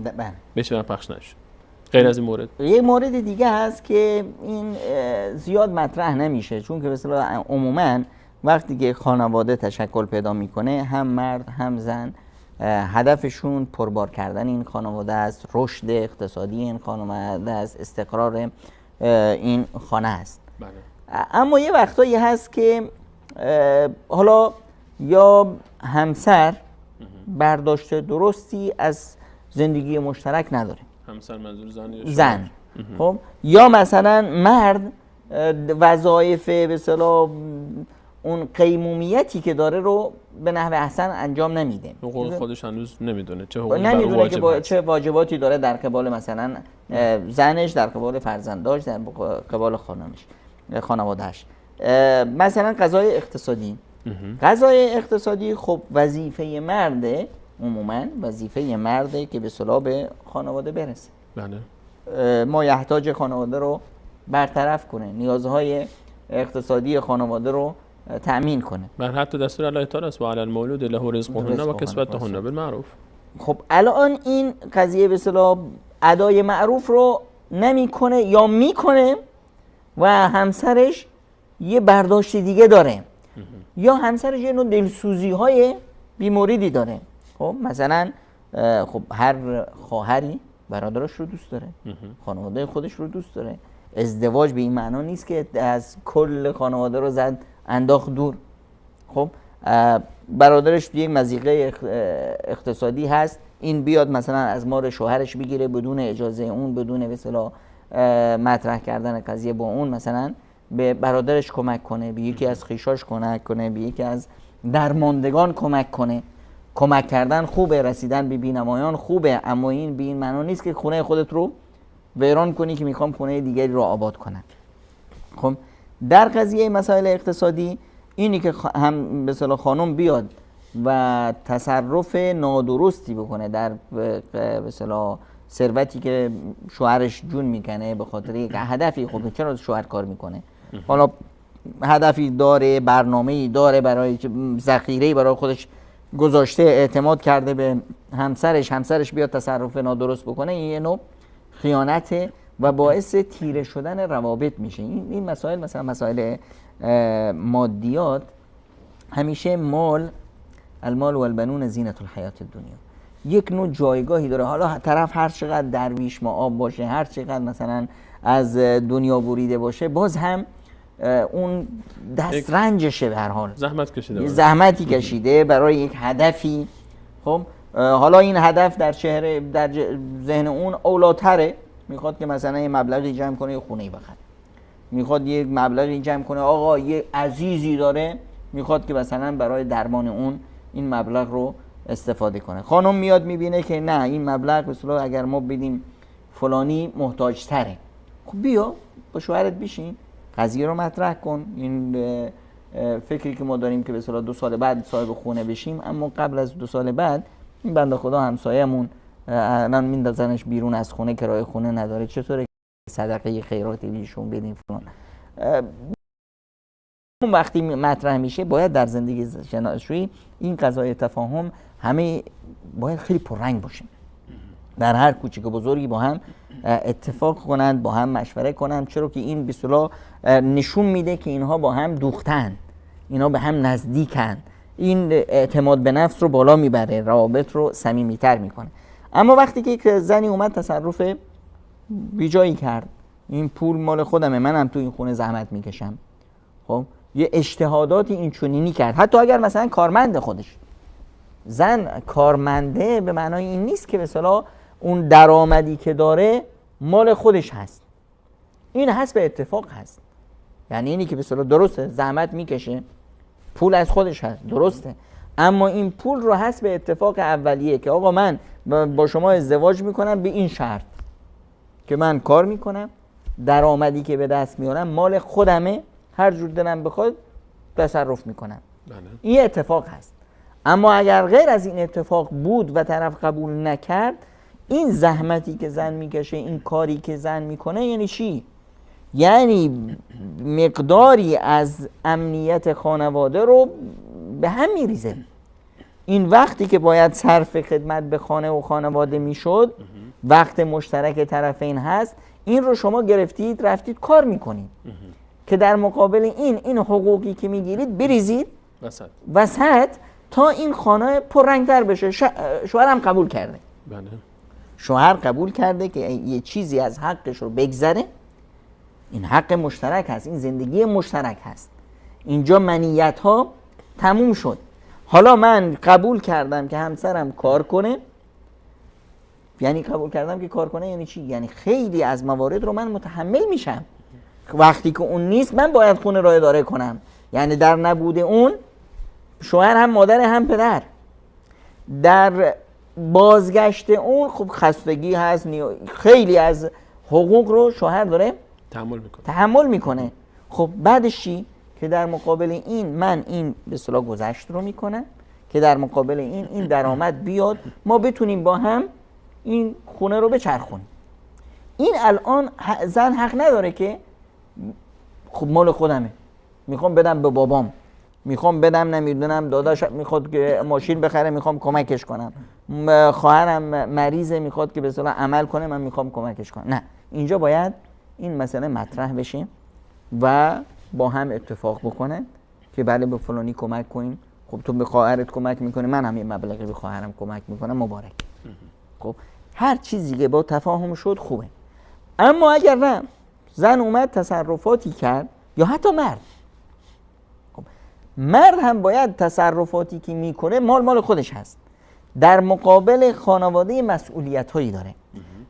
بله. بهش پخش نشه. غیر از این مورد یه مورد دیگه هست که این زیاد مطرح نمیشه، چون که مثلا عموما وقتی که خانواده تشکل پیدا میکنه هم مرد هم زن هدفشون پربار کردن این خانواده است، رشد اقتصادی این خانواده است، استقرار این خانه است. بله. اما یه وقتایی هست که حالا یا همسر برداشت درستی از زندگی مشترک نداره، همسر منظور زن خب، یا مثلا مرد وظایف به اصطلاح اون قیمومیتی که داره رو به نحو احسن انجام نمیده، حقوق خودش هنوز نمیدونه چه واجباتی داره در قبال مثلا زنش، در قبال فرزنداش، در قبال خانوادهش. مثلا قضای اقتصادی، قضای اقتصادی خب وظیفه مرده، عموما وظیفه مرده که به صلاح به خانواده برسه. بله. ما یحتاج خانواده رو برطرف کنه، نیازهای اقتصادی خانواده رو تأمین کنه. بر حتی دستور الله تعالی است و علی المولود له رزقهن و کسوتهن بالمعروف. خب الان این قضیه به اصطلاح ادای معروف رو نمیکنه یا میکنه و همسرش یه برداشت دیگه داره یا همسرش یه نوع دلسوزی های بیموردی داره. خب مثلا خب هر خواهری برادرش رو دوست داره، خانواده خودش رو دوست داره. ازدواج به این معنا نیست که از کل خانواده رو زد انداخت دور. خب برادرش یک مضیقه اقتصادی هست، این بیاد مثلا از مال شوهرش بگیره بدون اجازه اون، بدون به اصطلاح مطرح کردن قضیه با اون، مثلا به برادرش کمک کنه، به یکی از خویشاش کمک کنه، به یکی از درماندگان کمک کنه. کمک کردن خوبه، رسیدن به بی‌نمایان خوبه، اما این به این معنا نیست که خونه خودت رو ویران کنی که میخوام خونه دیگری رو آباد کنن. خب در قضیه مسائل اقتصادی اینی که هم به اصطلاح خانم بیاد و تصرف نادرستی بکنه در به اصطلاح ثروتی که شوهرش جون میکنه به خاطر یک هدفی، خب چرا شوهر کار میکنه؟ حالا هدفی داره، برنامه‌ای داره برای ذخیره‌ای برای خودش گذاشته، اعتماد کرده به همسرش بیاد تصرف نادرست بکنه، این یه نوع خیانته و باعث تیره شدن روابط میشه. این مسائل مثلا مسائل مادیات همیشه المال و البنون زینت الحیات الدنیا یک نوع جایگاهی داره. حالا طرف هر چقدر درویش مآب باشه، هر چقدر مثلا از دنیا بریده باشه، باز هم اون دسترنجشه به هر حال، زحمتی کشیده برای یک هدفی. خب حالا این هدف در ذهن اون اولاتره، میخواد که مثلا یه مبلغی جمع کنه یه خونه‌ای بخره، میخواد یه مبلغی جمع کنه، آقا یه عزیزی داره میخواد که مثلا برای درمان اون این مبلغ رو استفاده کنه. خانم میاد میبینه که نه، این مبلغ مثلا اگر ما بدیم فلانی محتاج تره، خب بیا با شوهرت بشین قضیه رو مطرح کن. این فکری که ما داریم که به اصطلاح 2 سال بعد صاحب خونه بشیم، اما قبل از 2 سال بعد این بنده خدا همسایه‌مون الان میندازنش بیرون از خونه، کرایه خونه نداره، چطوره صدقه خیراتی بهشون بدیم فلان. اون وقتی مطرح میشه باید در زندگی شناسایی این قضای تفاهم همه باید خیلی پررنگ باشه، در هر کوچیک و بزرگی با هم اتفاق کنند، با هم مشوره کنند، چرا که این به اصطلاح نشون میده که اینها با هم دوختن، اینها به هم نزدیکن، این اعتماد به نفس رو بالا میبره، روابط رو صمیمیتر میکنه. اما وقتی که یک زنی اومد تصرف بیجایی کرد، این پول مال خودمه، منم تو این خونه زحمت میکشم، خب یه اجتهاداتی این چنینی کرد، حتی اگر مثلا کارمند خودش، زن کارمنده به معنای این نیست که به اصطلاح اون درآمدی که داره مال خودش هست، این حسب اتفاق هست. یعنی اینی که به اصطلاح درسته زحمت میکشه، پول از خودش هست، درسته، اما این پول رو حسب اتفاق اولیه که آقا من با شما ازدواج میکنم به این شرط که من کار میکنم، درآمدی که به دست میارم مال خودمه، هر جور دلم بخواد تصرف میکنم. این اتفاق هست. اما اگر غیر از این اتفاق بود و طرف قبول نکرد، این زحمتی که زن میکشه، این کاری که زن میکنه یعنی چی؟ یعنی مقداری از امنیت خانواده رو به هم میریزه. این وقتی که باید صرف خدمت به خانه و خانواده میشد، وقت مشترک طرفین هست، این رو شما گرفتید رفتید کار میکنید که در مقابل این حقوقی که میگیرید بریزید وسط تا این خانه پررنگتر بشه. شوهر هم قبول کرده. بله. شوهر قبول کرده که یه چیزی از حقش رو بگذره. این حق مشترک هست، این زندگی مشترک هست. اینجا منیت ها تموم شد. حالا من قبول کردم که همسرم کار کنه. یعنی قبول کردم که کار کنه یعنی چی؟ یعنی خیلی از موارد رو من متحمل میشم. وقتی که اون نیست من باید خونه را اداره کنم. یعنی در نبود اون شوهر هم مادر هم پدر. در بازگشت اون خب خستگی هست، خیلی از حقوق رو شوهر داره تحمل میکنه. خب بعدش چی؟ که در مقابل این من این به اصطلاح گذشت رو میکنم که در مقابل این درآمد بیاد ما بتونیم با هم این خونه رو بچرخونیم. این الان زن حق نداره که خب مال خودمه، میخوام بدم به بابام، میخوام بدم نمیدونم داداش میخواد که ماشین بخره میخوام کمکش کنم، خواهرم مریضه میخواد که به اصطلاح عمل کنه من میخوام کمکش کنم. نه، اینجا باید این مسئله مطرح بشه و با هم اتفاق بکنن که بله به فلانی کمک کنیم. خب تو به خواهرت کمک میکنی، من هم یه مبلغی به خواهرم کمک میکنم، مبارک. خب هر چیزی که با تفاهم شد خوبه. اما اگر نه زن اومد تصرفاتی کرد یا حتی مرد، خب مرد هم باید تصرفاتی که میکنه مال خودش هست. در مقابل خانواده مسئولیت هایی داره،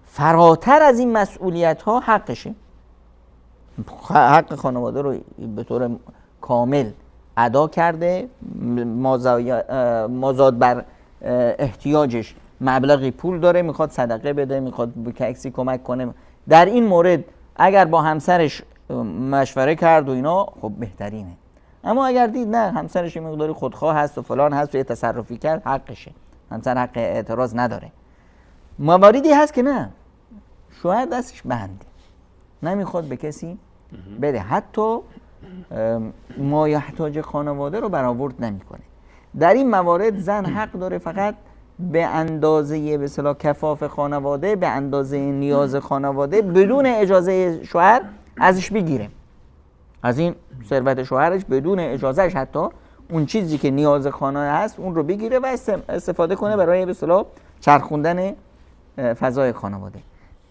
فراتر از این مسئولیت ها حقشه. حق خانواده رو به طور کامل ادا کرده، مازاد بر احتیاجش مبلغی پول داره، میخواد صدقه بده، میخواد به کسی کمک کنه. در این مورد اگر با همسرش مشوره کرد و اینا خب بهترینه. اما اگر دید نه همسرش مقداری خودخواه هست و فلان هست و یه تصرفی کرد، حقشه، همسر حق اعتراض نداره. مواردی هست که نه شوهر دستش بنده، نمیخواد به کسی بده، حتی ما یحتاج خانواده رو برآورد نمیکنه. در این موارد زن حق داره فقط به اندازه به اصطلاح کفاف خانواده، به اندازه نیاز خانواده بدون اجازه شوهر ازش بگیره، از این ثروت شوهرش بدون اجازهش حتی اون چیزی که نیاز خانواده هست اون رو بگیره و استفاده کنه برای به اصطلاح چرخوندن فضای خانواده.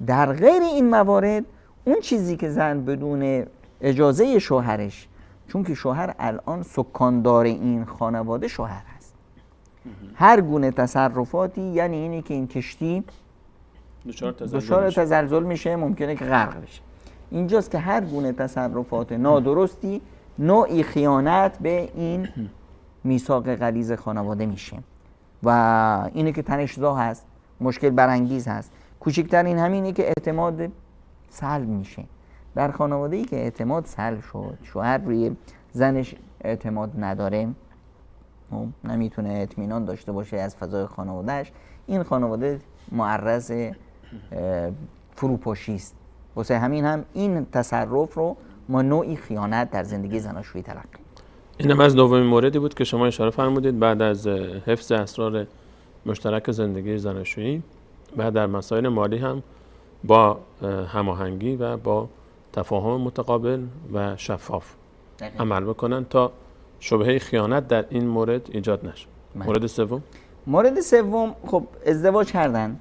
در غیر این موارد اون چیزی که زن بدون اجازه شوهرش، چون که شوهر الان سکاندار این خانواده شوهر هست، هر گونه تصرفاتی یعنی اینی که این کشتی دچار تزلزل میشه، ممکنه که غرق بشه. اینجاست که هر گونه تصرفات نادرستی نوعی خیانت به این میثاق غلیظ خانواده میشه و اینه که تنش‌زا هست، مشکل برانگیز هست. کوچکترین همینه که اعتماد سلب میشه. در خانواده‌ای که اعتماد سلب شد، شوهر روی زنش اعتماد نداره، نمیتونه اطمینان داشته باشه از فضای خانوادهش، این خانواده معرض فروپاشی است. واسه همین هم این تصرف رو ما نوعی خیانت در زندگی زناشویی تلقی می‌کنیم. اینم از دومین موردی بود که شما اشاره فرمودید بعد از حفظ اسرار مشترک زندگی زناشویی، بعد در مسائل مالی هم با هماهنگی و با تفاهم متقابل و شفاف عمل بکنن تا شبهه خیانت در این مورد ایجاد نشه. مورد سوم خب ازدواج کردن،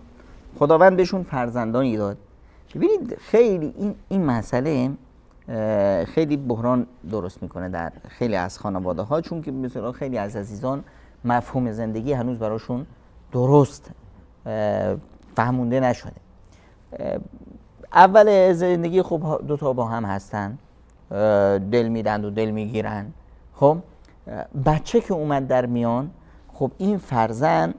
خداوند بهشون فرزندانی داد. ببینید خیلی این مسئله خیلی بحران درست میکنه در خیلی از خانواده ها، چون که مثلا خیلی از عزیزان مفهوم زندگی هنوز براشون درست فهمونده نشده. اول زندگی خب دوتا با هم هستن، دل میدن و دل میگیرن. خب بچه که اومد در میان، خب این فرزند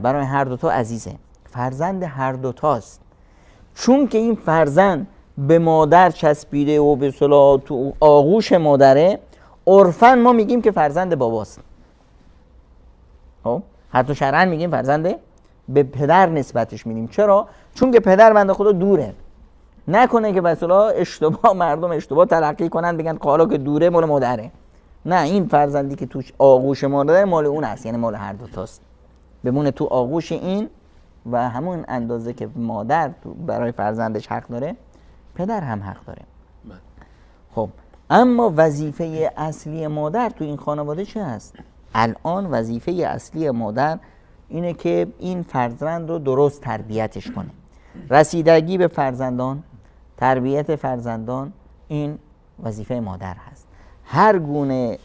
برای هر دوتا عزیزه، فرزند هر دوتاست. چون که این فرزند به مادر چسبیده و به اصطلاح تو آغوش مادره، عرفاً ما میگیم که فرزند باباست. خب حتی شرعاً میگیم فرزند به پدر نسبتش میدیم. چرا؟ چون که پدر بنده خدا دوره، نکنه که به اصطلاح اشتباه مردم اشتباه تلقی کنن بگن حالا که دوره مال مادره. نه، این فرزندی که توش آغوش مادره مال اون است، یعنی مال هر دو تاست. بمونه تو آغوش این و همون اندازه که مادر برای فرزندش حق داره، پدر هم حق داره. خب اما وظیفه اصلی مادر تو این خانواده چه هست؟ الان وظیفه اصلی مادر اینه که این فرزند رو درست تربیتش کنه. رسیدگی به فرزندان، تربیت فرزندان، این وظیفه مادر هست. هر گونه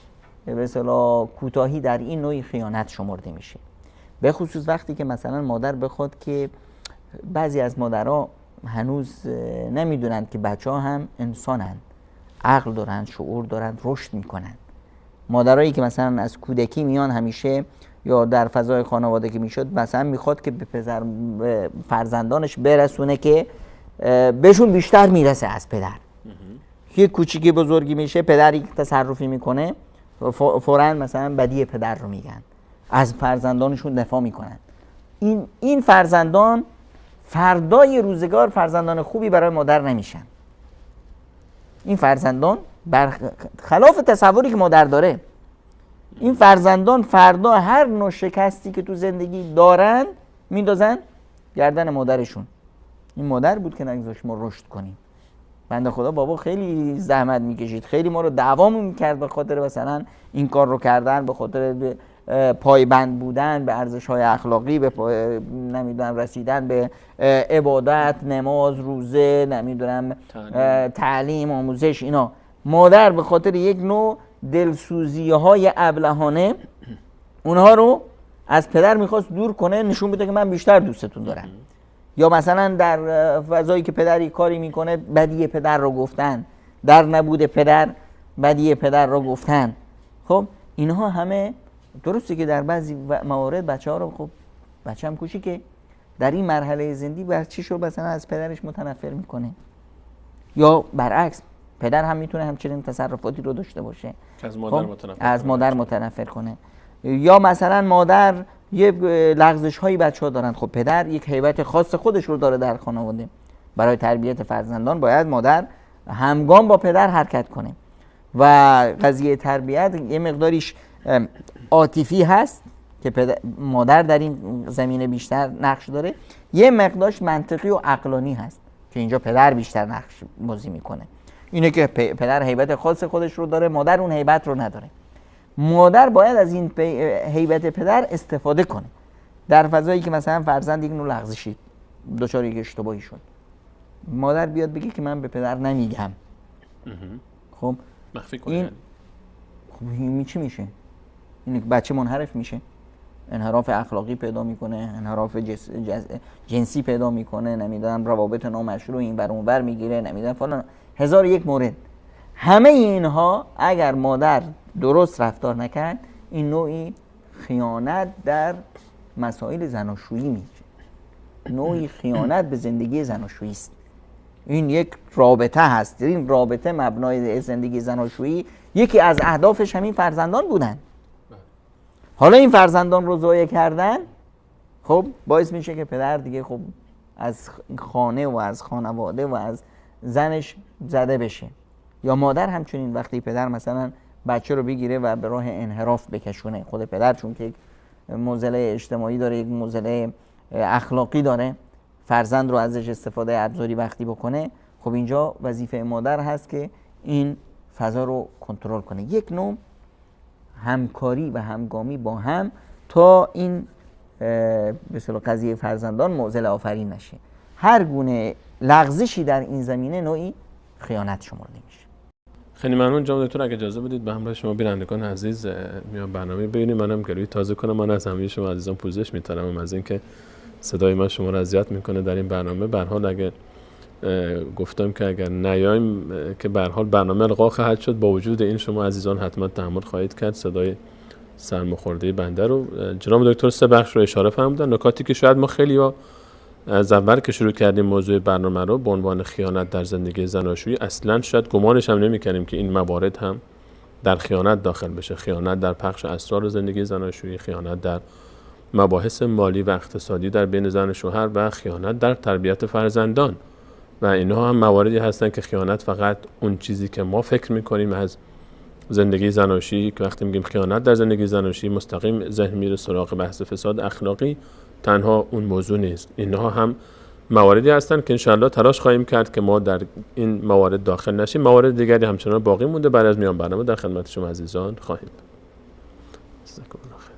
به اصطلاح کوتاهی در این نوعی خیانت شمرده میشه. به خصوص وقتی که مثلا مادر بخواد که بعضی از مادرها هنوز نمیدونند که بچه ها هم انسانند، عقل دارند، شعور دارند، رشد میکنند. مادرایی که مثلا از کودکی میان همیشه یا در فضای خانواده که میشد مثلا میخواد که به فرزندانش برسونه که بهشون بیشتر میرسه از پدر. یه کوچیکی بزرگی میشه، پدری که تصرفی میکنه فوراً مثلا بدی پدر رو میگن، از فرزندانشون دفاع میکنن. این فرزندان فردای روزگار فرزندان خوبی برای مادر نمیشن. این فرزندان برخلاف تصوری که مادر داره، این فرزندان فردا هر نوع شکستی که تو زندگی دارن میندازن گردن مادرشون. این مادر بود که نگذاشت ما رشد کنیم. بنده خدا بابا خیلی زحمت میکشید، خیلی ما رو دعوامون میکرد به خاطر مثلا این کار رو کردن، به خاطر پایبند بودن به ارزش‌های اخلاقی، به نمیدونم رسیدن به عبادت، نماز، روزه، نمیدونم تعلیم، آموزش. اینا مادر به خاطر یک نوع دلسوزی‌های ابلهانه اونها رو از پدر میخواست دور کنه، نشون بده که من بیشتر دوستتون دارم. یا مثلا در فضایی که پدری کاری میکنه بدی پدر رو گفتن، در نبود پدر بدی پدر رو گفتن. خب اینها همه درسته که در بعضی موارد بچه ها رو، خب بچه هم کوچیکه، در این مرحله زندگی بچه‌ش رو مثلا از پدرش متنفر میکنه، یا برعکس پدر هم میتونه همچنین تصرفاتی رو داشته باشه از مادر متنفر کنه. یا مثلا مادر یه لغزش هایی بچه ها دارن، خب پدر یک هیبت خاص خودش رو داره در خانواده. برای تربیت فرزندان باید مادر همگام با پدر حرکت کنه و قضیه تربیت یه مقداریش عاطفی هست که مادر در این زمینه بیشتر نقش داره، یه مقدارش منطقی و عقلانی هست که اینجا پدر بیشتر نقش بازی میکنه. اینه که پدر هیبت خاص خودش رو داره، مادر اون هیبت رو نداره. مادر باید از این هیبت پدر استفاده کنه در فضایی که مثلا فرزند یک نوع لغزشی دچار یک اشتباهی شد، مادر بیاد بگه که من به پدر نمیگم. خب مخفی کنه. این خب چی میشه؟ این بچه منحرف میشه، انحراف اخلاقی پیدا میکنه، انحراف جنسی پیدا میکنه، نمیدونم روابط نامشروع این بر اون بر میگیره، نمیدونم فلان، هزار یک مورد. همه اینها اگر مادر درست رفتار نکرد، این نوعی خیانت در مسائل زناشویی میشه، نوعی خیانت به زندگی زناشویی است. این یک رابطه هست، این رابطه مبنای زندگی زناشویی یکی از اهدافش همین فرزندان بودن. حالا این فرزندان رو ضایع کردن، خب باعث میشه که پدر دیگه خب از خانه و از خانواده و از زنش زده بشه. یا مادر همچنین، وقتی پدر مثلا بچه رو بگیره و به راه انحراف بکشونه، خود پدر چون که یک معضله اجتماعی داره، یک معضله اخلاقی داره، فرزند رو ازش استفاده ابزاری وقتی بکنه، خب اینجا وظیفه مادر هست که این فضا رو کنترل کنه. یک نوع همکاری و همگامی با هم تا این به اصطلاح قضیه فرزندان معضل آفرین نشه. هر گونه لغزشی در این زمینه نوعی خیانت شمرده میشه. خیلی ممنون جناب دکتر. اگه اجازه بدید به همراه شما بینندگان عزیز میام برنامه ببینیم. منم گلوی تازه کنم. من از همه شما عزیزان پوزش می‌طلبم از اینکه صدای من شما رو اذیت میکنه در این برنامه. به هر حال اگه گفتم که اگر نیایم که به هر حال برنامه القا خواهد شد، با وجود این شما عزیزان حتما تحمل خواهید کرد صدای سرماخورده بنده رو. جناب دکتر سه بخش رو اشاره فرمودن، نکاتی که شاید ما خیلی‌ها از اول که شروع کردیم موضوع برنامه رو به عنوان خیانت در زندگی زناشویی اصلا شاید گمانش هم نمی‌کردیم که این موارد هم در خیانت داخل بشه. خیانت در پخش اسرار زندگی زناشویی، خیانت در مباحث مالی و اقتصادی در بین زن و شوهر و خیانت در تربیت فرزندان. و اینها هم مواردی هستن که خیانت فقط اون چیزی که ما فکر می‌کنیم از زندگی زناشویی، که وقتی میگیم خیانت در زندگی زناشویی مستقیم ذهن میره سراغ بحث فساد اخلاقی، تنها اون موضوع نیست. اینها هم مواردی هستن که انشاءالله تلاش خواهیم کرد که ما در این موارد داخل نشیم. موارد دیگری همچنان باقی مونده. بعد از میان برنامه در خدمت شما عزیزان خواهیم بود. جزاکم الله خیر.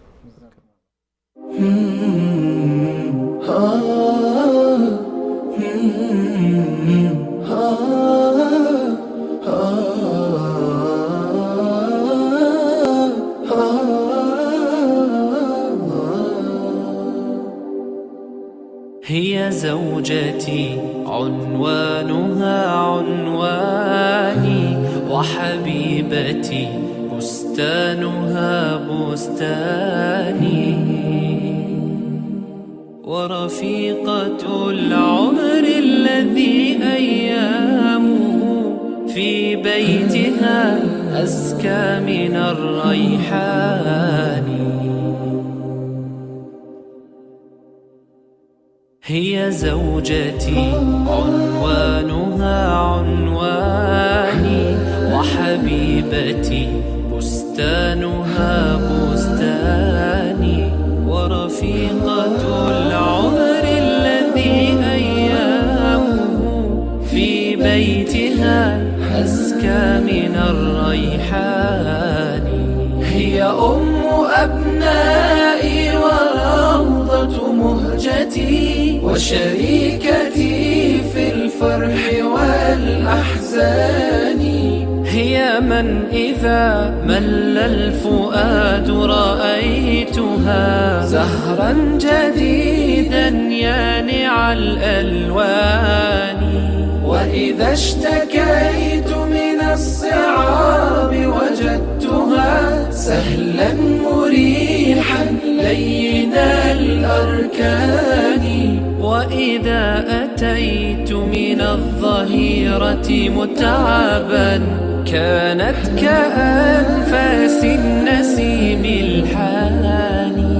هي زوجتي عنوانها عنواني وحبيبتي بستانها بستاني ورفيقة العمر الذي أيامه في بيتها أزكى من الريحان هي زوجتي عنوانها عنواني وحبيبتي بستانها بستاني ورفيقة العمر الذي أيامه في بيتها أزكى من الريحان هي أم أبنائي وروضة مهجتي وشريكتي في الفرح والأحزان هي من إذا مل الفؤاد رأيتها زهرا جديدا يانع الألوان وإذا اشتكيت من الصعاب وجدتها سهلا مريحا لين الأركان وإذا أتيت من الظهيرة متعبا كانت كأنفاس النسيم الحاني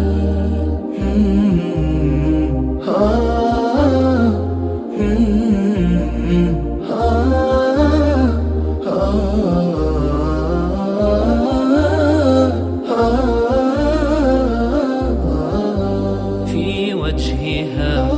في وجهها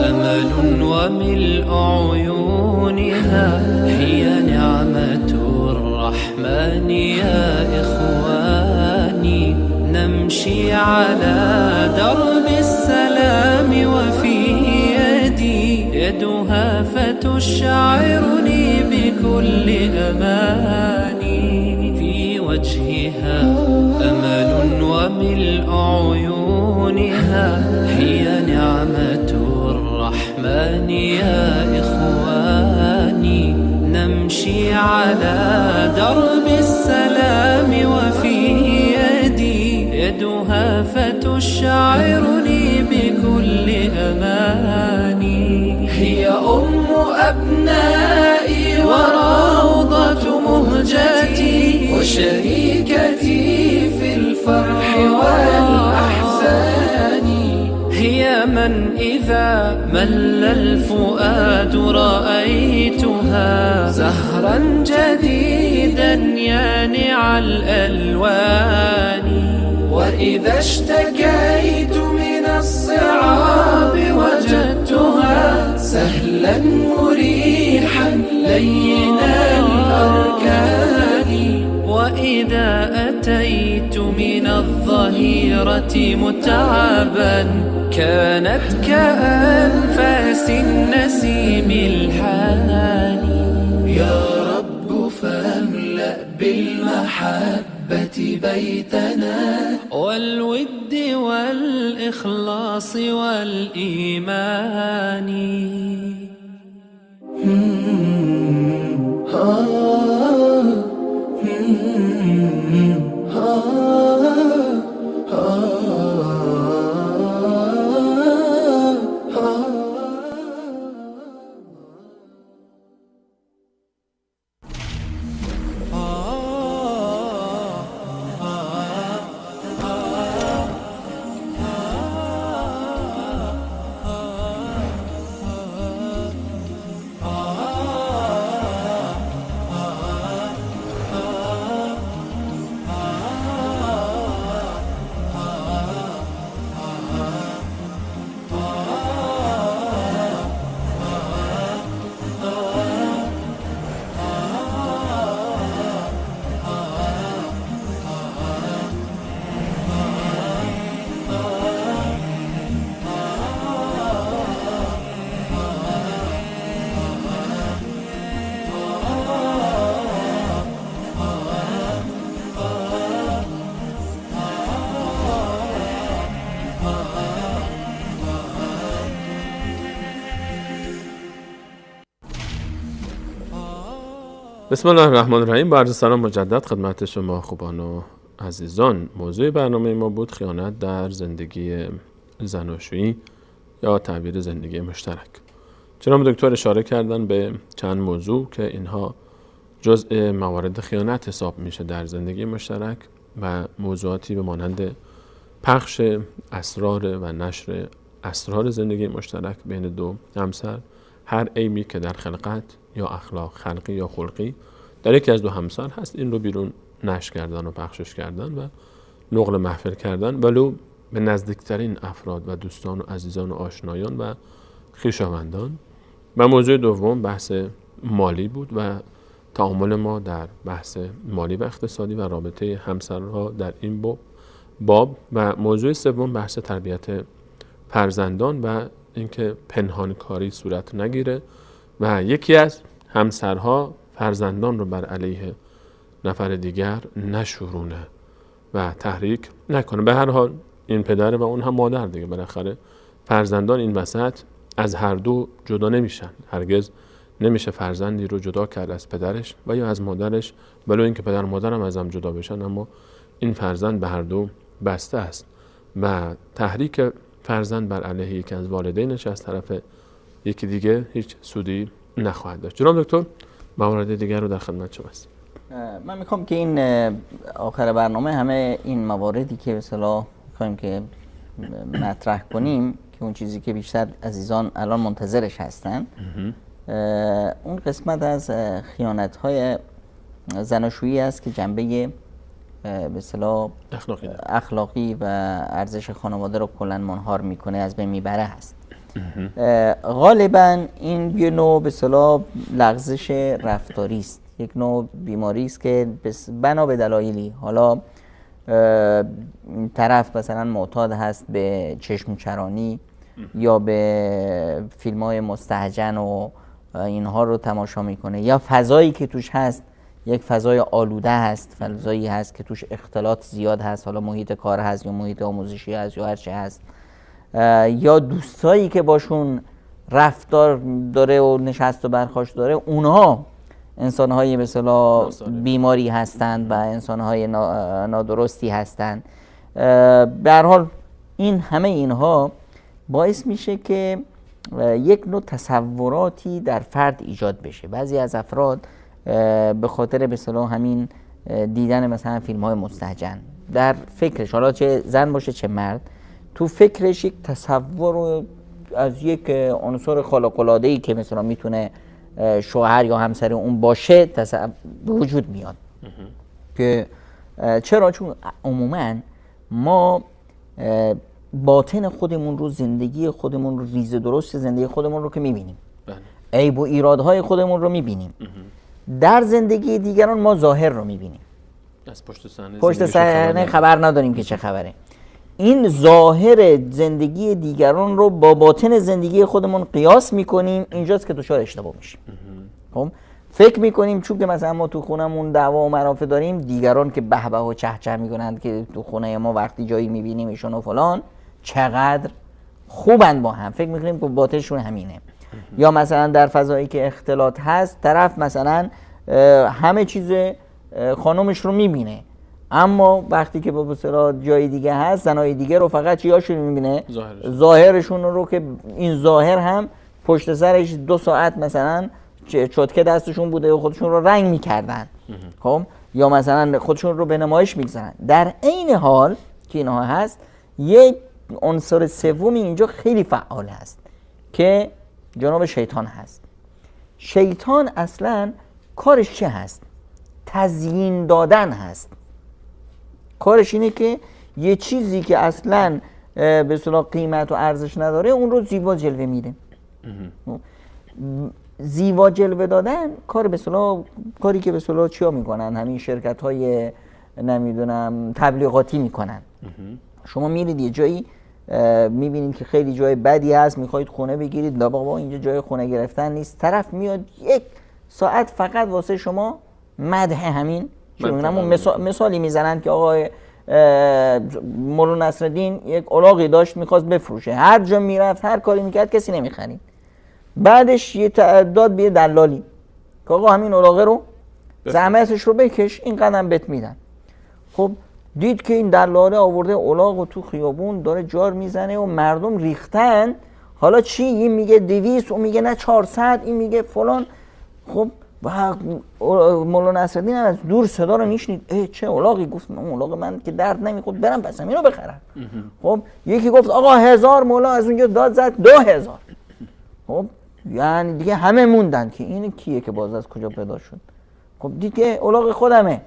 أمل وملء عيونها هي نعمة الرحمن يا إخواني نمشي على درب السلام وفي يدي يدها فتشعرني بكل أماني في وجهها أمل وملء عيونها هي نعمة الرحمن يا إخواني نمشي على درب السلام وفي يدي يدها فتشعرني بكل أماني هي أم أبنائي وروضة مهجتي وشريكتي في الفرح والأحزان هي من إذا مل الفؤاد رأيتها زهرا جديدا يانع الألوان وإذا اشتكيت من الصعاب وجدتها سهلا مريحا لين الأركان وإذا أتيت من الظهيرة متعبا كانت كأنفاس النسيم الحاني يا رب فاملأ بالمحبة بيتنا والود والإخلاص والإيمان بسم الله الرحمن الرحیم. با عرض سلام مجدد خدمت شما خوبان و عزیزان. موضوع برنامه ما بود خیانت در زندگی زناشویی یا تعبیر زندگی مشترک. جناب دکتر اشاره کردن به چند موضوع که اینها جزء موارد خیانت حساب میشه در زندگی مشترک و موضوعاتی به مانند پخش اسرار و نشر اسرار زندگی مشترک بین دو همسر، هر عیبی که در خلقت یا اخلاق خلقی یا خلقی در یکی از دو همسر هست، این رو بیرون نشر کردن و پخشش کردن و نقل محفل کردن، ولو به نزدیکترین افراد و دوستان و عزیزان و آشنایان و خویشاوندان. و موضوع دوم بحث مالی بود و تعامل ما در بحث مالی و اقتصادی و رابطه همسرها در این باب. و موضوع سوم بحث تربیت فرزندان و اینکه پنهانکاری صورت نگیره و یکی از همسرها فرزندان رو بر علیه نفر دیگر نشورونه و تحریک نکنه. به هر حال این پدر و اون هم مادر دیگه، بالاخره فرزندان این وسط از هر دو جدا نمیشن. هرگز نمیشه فرزندی رو جدا کرد از پدرش و یا از مادرش، ولو اینکه پدر و مادر هم از هم جدا بشن، اما این فرزند به هر دو بسته است و تحریک فرزند بر علیه یکی از والدینش از طرف یکی دیگه هیچ سودی نخواهد داشت. جناب دکتر موارد دیگر رو در خدمت شما هستم. من میخوام که این آخر برنامه همه این مواردی که به اصطلاح میخوایم که مطرح کنیم که اون چیزی که بیشتر عزیزان الان منتظرش هستن، اون قسمت از خیانت‌های زناشویی است که جنبه به اصطلاح اخلاقی و ارزش خانواده رو کلاً منهار میکنه، از بین میبره هست. غالبا این یه نوع به اصطلاح لغزش رفتاری است، یک نوع بیماری است که بنا به دلایلی، حالا طرف مثلا معتاد هست به چشمچرانی یا به فیلم‌های مستهجن و اینها رو تماشا میکنه، یا فضایی که توش هست یک فضای آلوده هست، فضایی هست که توش اختلاط زیاد هست، حالا محیط کار هست یا محیط آموزشی هست یا هر چه هست، یا دوستایی که باشون رفتار داره و نشست و برخاست داره، اونها انسان‌های به اصطلاح بیماری هستند و انسان‌های نادرستی هستند. به هر حال این همه اینها باعث میشه که یک نوع تصوراتی در فرد ایجاد بشه. بعضی از افراد به خاطر به اصطلاح همین دیدن مثلا فیلم‌های مستهجن در فکرش، حالا چه زن باشه چه مرد، تو فکرش یک تصور از یک عنصر خارق‌العاده‌ای که مثلا میتونه شوهر یا همسر اون باشه وجود میاد. که چرا؟ چون عموما ما باطن خودمون رو، زندگی خودمون رو، ریز درست زندگی خودمون رو که میبینیم، عیب و ایرادهای خودمون رو میبینیم. در زندگی دیگران ما ظاهر رو میبینیم، از پشت صحنه خبر نداریم که چه خبره. این ظاهر زندگی دیگران رو با باطن زندگی خودمون قیاس میکنیم، اینجاست که دچار اشتباه میشیم. خب فکر میکنیم چون که مثلا ما تو خونمون دعوا و مرافع داریم، دیگران که به به و چه چه میکنند که تو خونه ما وقتی جایی میبینیم ایشون و فلان چقدر خوبن با هم، فکر میکنیم که باطنشون همینه. یا مثلا در فضایی که اختلاط هست، طرف مثلا همه چیز خانومش رو میبینه، اما وقتی که به اصطلاح جای دیگه هست، زنای دیگه رو فقط چیاشون میبینه؟ ظاهرشون رو، که این ظاهر هم پشت سرش 2 ساعت مثلا چتکه دستشون بوده و خودشون رو رنگ میکردن. خب یا مثلا خودشون رو به نمایش میگذارن. در عین حال که اینها هست، یک عنصر سومی اینجا خیلی فعال هست که جناب شیطان هست. شیطان اصلا کارش چه هست؟ تزیین دادن هست. کارش اینه که یه چیزی که اصلا به اصطلاح قیمت و ارزش نداره اون رو زیبا جلوه میده. زیبا جلوه دادن کار به اصطلاح، کاری که به اصطلاح چیا میکنن؟ همین شرکت‌های نمیدونم تبلیغاتی میکنن. شما میرید یه جایی میبینید که خیلی جای بدی هست، میخواید خونه بگیرید، لا بابا اینجا جای خونه گرفتن نیست. طرف میاد 1 ساعت فقط واسه شما مدح همین مثالی میزنن که آقای مولا نصرالدین یک الاغی داشت میخواست بفروشه، هر جا میرفت هر کاری میکرد کسی نمیخرید. بعدش یه داد به دلالی که آقا همین الاغه رو زحمتش رو بکش، این قدم بهت میدن. خب دید که این دلاله آورده الاغ و تو خیابون داره جار میزنه و مردم ریختن. حالا چی؟ این میگه 200، اون میگه نه 400، این میگه فلان. خب و مولانا نصرالدین هم از دور صدا رو میشنید، چه الاغی؟ گفت اون الاغ من که درد نمیخورد، برم پس اینو بخرم. خب یکی گفت آقا 1000. مولا از اونجا داد زد 2000. خب یعنی دیگه همه موندن که این کیه که باز از کجا پیدا شد. خب دید که الاغ خودمه.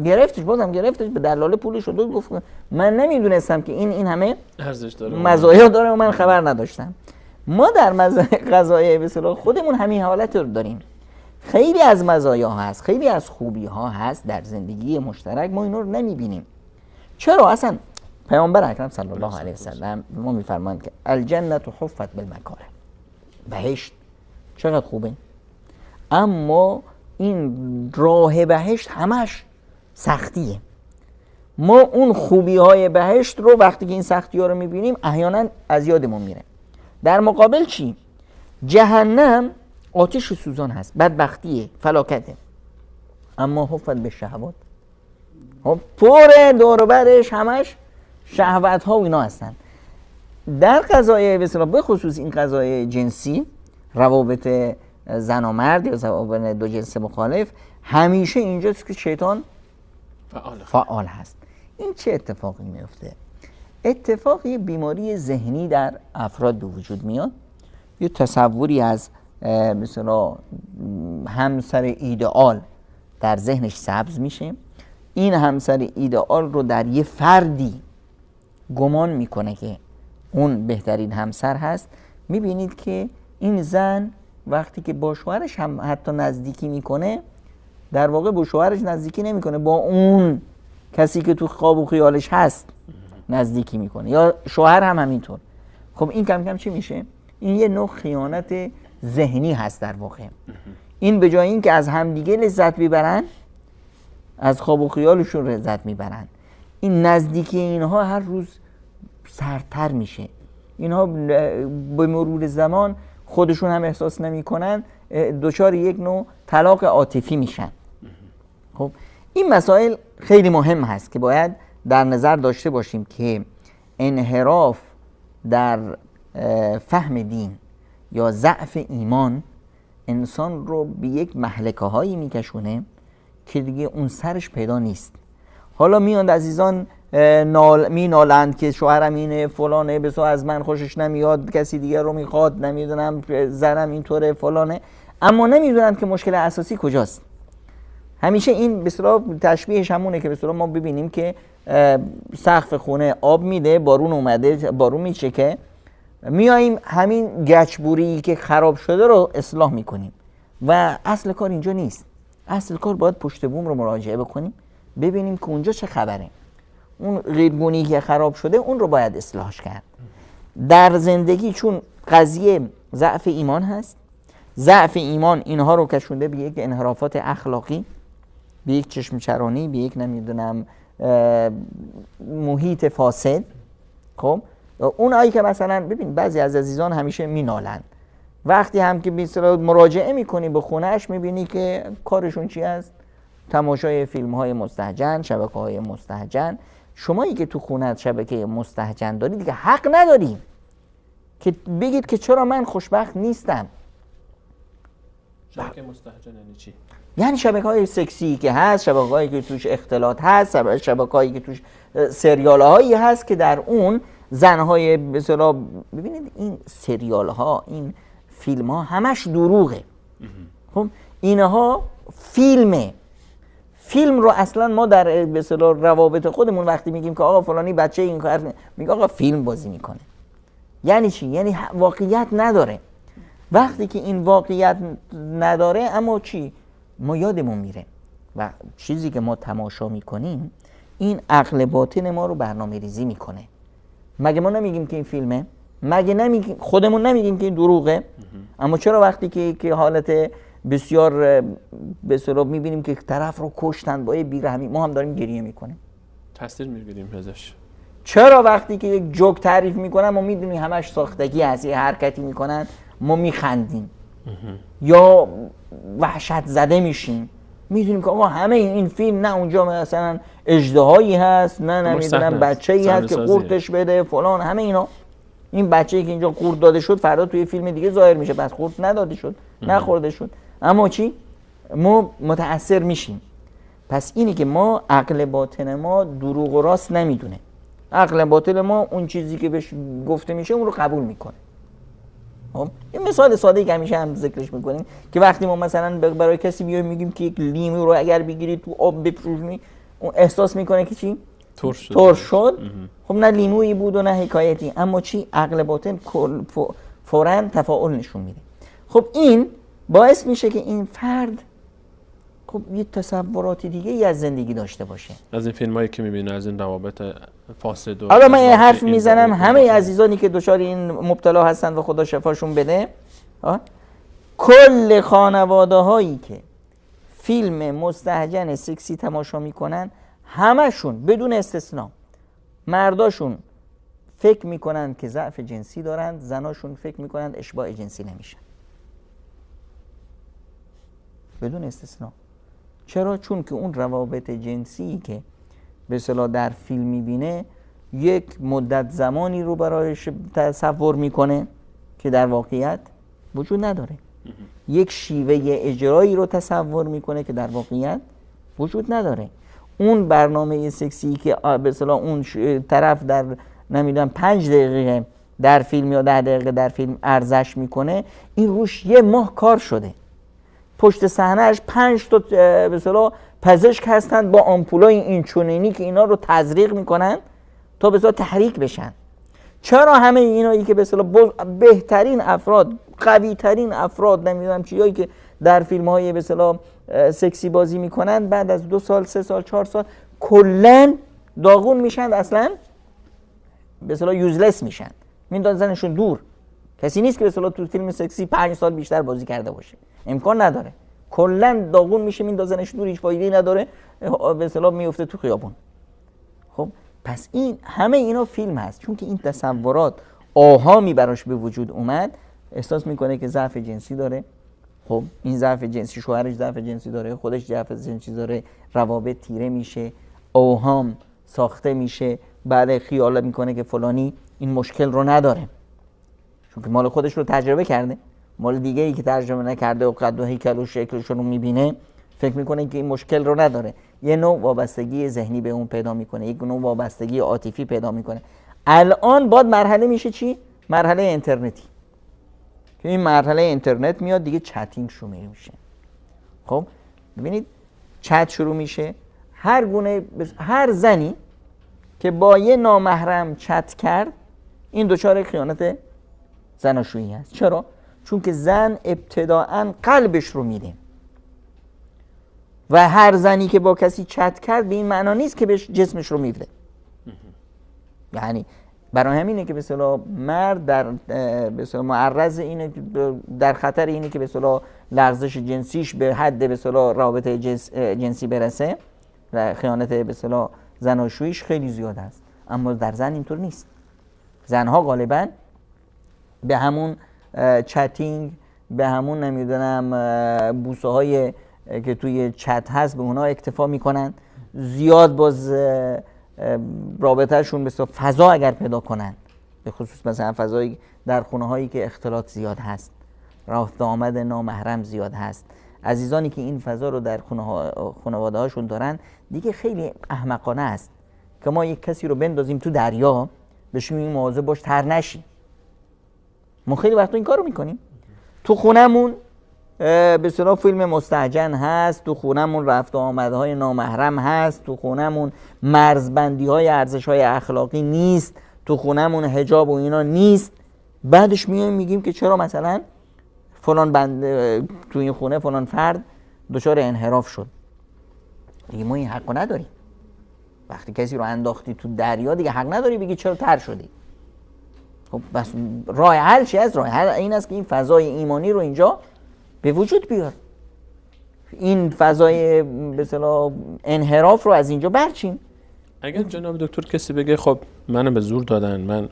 گرفتش، بازم گرفتش، به دلاله پولش رو داد. گفت من نمیدونستم که این همه ارزش داره، مزایا داره و من خبر نداشتم. ما در قضایای به اصطلاح خودمون همین حالت رو داریم. خیلی از مزایا هست، خیلی از خوبی ها هست در زندگی مشترک، ما اینا رو نمیبینیم. چرا؟ اصلا پیامبر اکرم صلی الله علیه و سلم ما میفرمایند که الجنة حفت بالمکاره، بهشت چقدر خوبه، اما این راه بهشت همش سختیه. ما اون خوبی های بهشت رو وقتی که این سختی ها رو میبینیم احیانا از یادمون میره. در مقابل چی؟ جهنم آتش سوزان هست، بدبختیه، فلاکته، اما حفت به شهوات، پر دور و برش همش شهوت ها و اینا هستن. در قضایای بسیار به خصوص این قضایای جنسی، روابط زن و مرد یا روابط دو جنس مخالف، همیشه اینجاست که شیطان فعال هست. این چه اتفاقی میفته؟ اتفاقی بیماری ذهنی در افراد به وجود میاد. یه تصوری از مثلا همسر ایدئال در ذهنش سبز میشه. این همسر ایدئال رو در یه فردی گمان میکنه که اون بهترین همسر هست. میبینید که این زن وقتی که با شوهرش هم حتی نزدیکی میکنه، در واقع با شوهرش نزدیکی نمیکنه، با اون کسی که تو خواب و خیالش هست نزدیکی میکنه، یا شوهر هم همینطور. خب این کم کم چی میشه؟ این یه نوع خیانت ذهنی هست در واقع. این به جای این که از همدیگه لذت ببرن، از خواب و خیالشون لذت میبرن. این نزدیکی اینها هر روز سردتر میشه. اینها به مرور زمان خودشون هم احساس نمیکنن، دچار یک نوع طلاق عاطفی میشن. خب این مسائل خیلی مهم هست که باید در نظر داشته باشیم که انحراف در فهم دین یا ضعف ایمان انسان رو به یک مهلکه هایی میکشونه که دیگه اون سرش پیدا نیست. حالا میاند عزیزان مینالند که شوهرم اینه فلانه، بسو از من خوشش نمیاد، کسی دیگر رو میخواد، نمیدونم زنم اینطوره فلانه، اما نمیدونند که مشکل اساسی کجاست. همیشه این به اصطلاح تشبیهش همونه که به اصطلاح ما ببینیم که سقف خونه آب میده، بارون اومده، بارون میچکه، میاییم همین گچبوری که خراب شده رو اصلاح میکنیم و اصل کار اینجا نیست. اصل کار باید پشت بوم رو مراجعه بکنیم، ببینیم که اونجا چه خبره. اون غیرگونی که خراب شده اون رو باید اصلاحش کرد. در زندگی چون قضیه ضعف ایمان هست، ضعف ایمان اینها رو کشونده به یک انحرافات اخلاقی، به یک چشم چرانی، به یک نمیدونم محیط فاسد. خب اون آیی که مثلا ببین بعضی از عزیزان همیشه مینالند، وقتی هم که بیشتر مراجعه میکنی به خونهش میبینی که کارشون چی است؟ تماشای فیلم های مستهجن، شبکه های مستهجن. شمایی که تو خونت شبکه مستهجن داری دیگه حق نداری که بگید که چرا من خوشبخت نیستم. شبکه مستهجن یعنی چی؟ یعنی شبکه های سکسی که هست، شبکه هایی که توش اختلاط هست، شبکه هایی که توش سریال هایی هست که در اون زنهای مثلا ببینید این سریال ها، این فیلم ها همش دروغه. خب اینها فیلمه. فیلم رو اصلا ما در به اصطلاح روابط خودمون وقتی میگیم که آقا فلانی بچه این کار میگه، آقا فیلم بازی میکنه. یعنی چی؟ یعنی واقعیت نداره. وقتی که این واقعیت نداره اما چی؟ ما یادمون میره و چیزی که ما تماشا میکنیم این عقل باطن ما رو برنامه ریزی میکنه. مگه ما نمیگیم که این فیلمه؟ مگه نمیگیم خودمون نمیگیم که این دروغه؟ اما چرا وقتی که حالت بسیار بسیار میبینیم که طرف رو کشتن با بیرحمی ما هم داریم گریه میکنیم؟ تاثیر میگیریم ازش. چرا وقتی که یک جوک تعریف میکنن ما میدونیم همش ساختگی هست، یه حرکتی میکنن ما میخندیم؟ یا وحشت زده میشیم. میدونیم که آقا همه این فیلم نه اونجا مثلا اژدهایی هست، نه نمیدونم بچه‌ای هست که قورتش بده فلان، همه اینا. این بچه‌ای که اینجا قورت داده شد فردا توی فیلم دیگه ظاهر میشه، پس قورت نداده شد، نخورده شد. اما چی؟ ما متأثر میشیم. پس اینی که ما عقل باطن ما دروغ و راست نمیدونه. عقل باطن ما اون چیزی که بهش گفته میشه اون رو قبول میکنه. خب این مثال ساده‌ای که همیشه هم ذکرش میکنیم که وقتی ما مثلا برای کسی بیایم میگیم که یک لیمو رو اگر بگیری تو آب بفروشی، اون احساس میکنه که چی؟ ترش شد. خب نه لیمویی بود و نه حکایتی، اما چی؟ عقل باطن فوراً تفاعل نشون میده. خب این باعث میشه که این فرد خب یه تصوراتی دیگه ای از زندگی داشته باشه. از این فیلمایی که میبینه، از این روابط فاسد. حالا من یه حرف میزنم، همه عزیزانی که دچار این مبتلا هستن و خدا شفاشون بده، کل خانواده هایی که فیلم مستهجن سکسی تماشا میکنن، همشون بدون استثنا مرداشون فکر میکنن که ضعف جنسی دارن، زناشون فکر میکنن اشباع جنسی نمیشن، بدون استثنا. چرا؟ چون که اون روابط جنسی که به اصطلاح در فیلم میبینه یک مدت زمانی رو برایش تصور میکنه که در واقعیت وجود نداره، یک شیوه اجرایی رو تصور میکنه که در واقعیت وجود نداره. اون برنامه سکسی که به اصطلاح اون طرف در نمیدونم 5 دقیقه در فیلم یا 10 دقیقه در فیلم ارزش میکنه، این روش 1 ماه کار شده. پشت صحنه‌اش 5 تا به اصطلاح پزشک هستن با آمپولای این چونینی که اینا رو تزریق میکنن تا به اصطلاح تحریک بشن. چرا همه اینایی که به اصطلاح بهترین افراد، قوی ترین افراد، نمیدونم چیایی که در فیلم های به اصطلاح سکسی بازی میکنن، بعد از 2 سال 3 سال 4 سال کلا داغون میشن، اصلا به اصطلاح یوزلس میشن، میندازنشون دور. کسی نیست که به اصطلاح تو فیلم سکسی 5 سال بیشتر بازی کرده باشه، امکان نداره. کلا داغون میشه، میندازنش دور، هیچ فایده‌ای نداره، به اصطلاح میفته تو خیابون. خب پس این همه اینا فیلم هست، چون که این تصورات آهامی براش به وجود اومد، احساس میکنه که ضعف جنسی داره. خب این ضعف جنسی، شوهرش ضعف جنسی داره، خودش ضعف جنسی داره، روابط تیره میشه، اوهام ساخته میشه، بعد خیال میکنه که فلانی این مشکل رو نداره، چون که مال خودش رو تجربه کرده. مال دیگه ای که ترجمه نکرده و قد و هیکل و شکلش رو میبینه، فکر میکنه که این مشکل رو نداره. یه نوع وابستگی ذهنی به اون پیدا میکنه، یک نوع وابستگی عاطفی پیدا میکنه. الان بعد مرحله میشه چی؟ مرحله اینترنتی، که این مرحله اینترنت میاد دیگه، چتینگ شروع میشه. خب ببینید چت شروع میشه، هر زنی که با یه نامحرم چت کرد، این دچار خیانت زناشویی هست. چرا؟ چون که زن ابتداعاً قلبش رو میده و هر زنی که با کسی چت کرد به این معنا نیست که بهش جسمش رو میده. یعنی برای همینه که به اصطلاح مرد در به اصطلاح معرض اینه، در خطر اینه که به اصطلاح لغزش جنسیش به حد به اصطلاح رابطه جنسی برسه و خیانت به اصطلاح زناشوییش خیلی زیاد است. اما در زن اینطور نیست. زنها غالباً به همون چتینگ، به همون نمیدونم بوسه های که توی چت هست به اونها اکتفا میکنن. زیاد باز رابطهشون به فضا اگر پیدا کنن، به خصوص مثلا فضایی در خونه هایی که اختلاط زیاد هست، رفت آمد نامحرم زیاد هست، عزیزانی که این فضا رو در خانواده هاشون دارن، دیگه خیلی احمقانه است که ما یک کسی رو بندازیم تو دریا بهشون این مواظب باش تر نشی. ما خیلی وقتا این کارو میکنیم. تو خونمون به اصطلاح فیلم مستهجن هست، تو خونمون رفت و آمدهای نامحرم هست، تو خونمون مرزبندی های ارزش های اخلاقی نیست، تو خونمون حجاب و اینا نیست. بعدش میایم میگیم که چرا مثلا فلان تو این خونه فلان فرد دچار انحراف شد. دیگه ما این حقو نداریم. وقتی کسی رو انداختی تو دریا دیگه حق نداری بگی چرا تر شدی. خب بس راه حل چی است؟ راه حل این است که این فضای ایمانی رو اینجا به وجود بیار، این فضای به اصطلاح انحراف رو از اینجا برچین. اگر جناب دکتر کسی بگه خب منو به زور دادن، من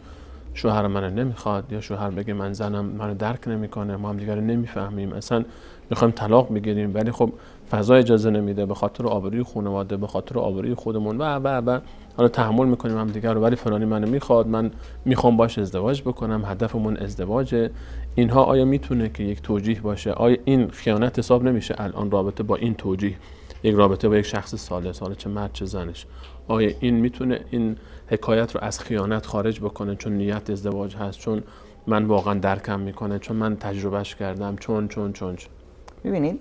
شوهر منو نمیخواد یا شوهر بگه من زنم منو درک نمیکنه، ما هم دیگه رو نمیفهمیم، اصلا میخوایم طلاق بگیریم، ولی خب فضا اجازه نمیده به خاطر آبروی خانواده، به خاطر آبروی خودمون و حالا تحمل میکنیم هم دیگه رو، ولی فلانی منو میخواد، من میخوام باش ازدواج بکنم، هدفمون ازدواجه. اینها آیا میتونه که یک توجیه باشه؟ آیا این خیانت حساب نمیشه الان رابطه با این توجیه، یک رابطه با یک شخص ثالث، حالا چه مرد چه زنش، آیا این میتونه این حکایت رو از خیانت خارج بکنه چون نیت ازدواج هست، چون من واقعا درکم میکنه، چون من تجربهش کردم، چون ببینید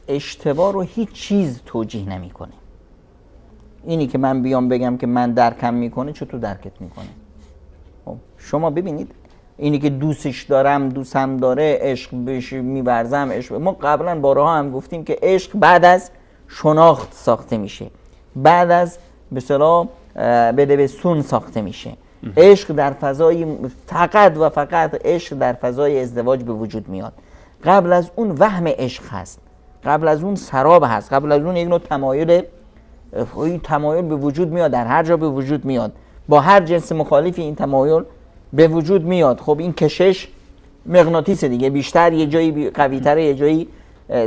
اشتباه رو هیچ چیز توجیه نمیکنه. اینی که من بیام بگم که من درکم میکنه، چطور درکت میکنه؟ خب شما ببینید اینی که دوستش دارم، دوستم داره، عشق بهش میورزم، عشق، ما قبلا بارها هم گفتیم که عشق بعد از شناخت ساخته میشه، بعد از به اصطلاح بدبستون ساخته میشه. عشق در فضای فقط و فقط عشق در فضای ازدواج به وجود میاد. قبل از اون وهم عشق هست، قبل از اون سراب هست، قبل از اون یک نوع تمایل به وجود میاد، در هر جا به وجود میاد، با هر جنس مخالفی این تمایل به وجود میاد. خب این کشش مغناطیس دیگه، بیشتر یه جایی قوی‌تر، یه جایی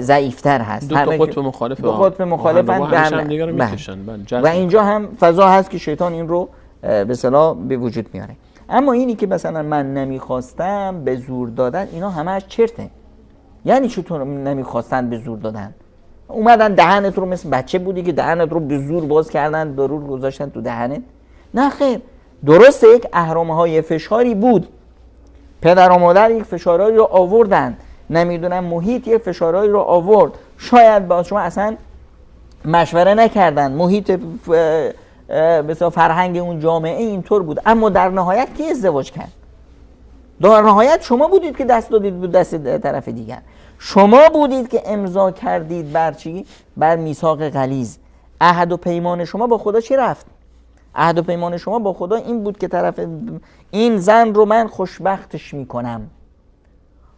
ضعیف‌تر هست. دو تا قطب مخالف، دو قطب مخالفن هم دیگه رو میکشن و اینجا هم فضا هست که شیطان این رو به اصطلاح به وجود میاره. اما اینی که مثلا من نمیخواستم به زور دادن، اینا همش چرته. یعنی چطور نمیخواستن به زور دادن؟ اومدن دهنت رو، مثل بچه بودی که دهنت رو به زور باز کردن، دارو گذاشتن تو دهنت؟ نه خیر، درسته یک اهرم‌های فشاری بود، پدر و مادر یک فشارهایی رو آوردن، نمیدونم محیط یک فشارهایی رو آورد، شاید با شما اصلا مشوره نکردن، محیط مثلا فرهنگ اون جامعه اینطور بود، اما در نهایت کی ازدواج کرد؟ در نهایت شما بودید که دست دادید به دست طرف دیگر، شما بودید که امضا کردید بر چی؟ بر میثاق غلیظ. عهد و پیمان شما با خدا چی رفت؟ عهد و پیمان شما با خدا این بود که طرف این زن رو من خوشبختش میکنم.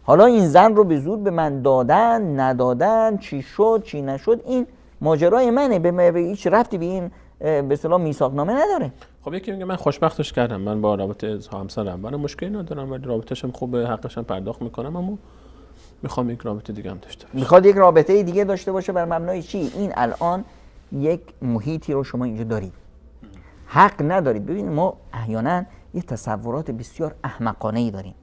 حالا این زن رو به زور به من دادن، ندادن، چی شد چی نشد، این ماجرای منه، به هیچ ربطی به این به اصطلاح میثاقنامه نداره. خب یکی میگه من خوشبختش کردم، من با رابطه همسرم من مشکلی ندارم، ولی رابطه‌شم خوبه، حقشم پرداخت میکنم، اما میخوام یک رابطه دیگه هم داشته باشه. میخواد یک رابطه دیگه داشته باشه بر مبنای چی؟ این الان یک محیطی رو شما اینجا دارید، حق ندارید. ببینید ما احیانا یه تصورات بسیار احمقانه‌ای داریم،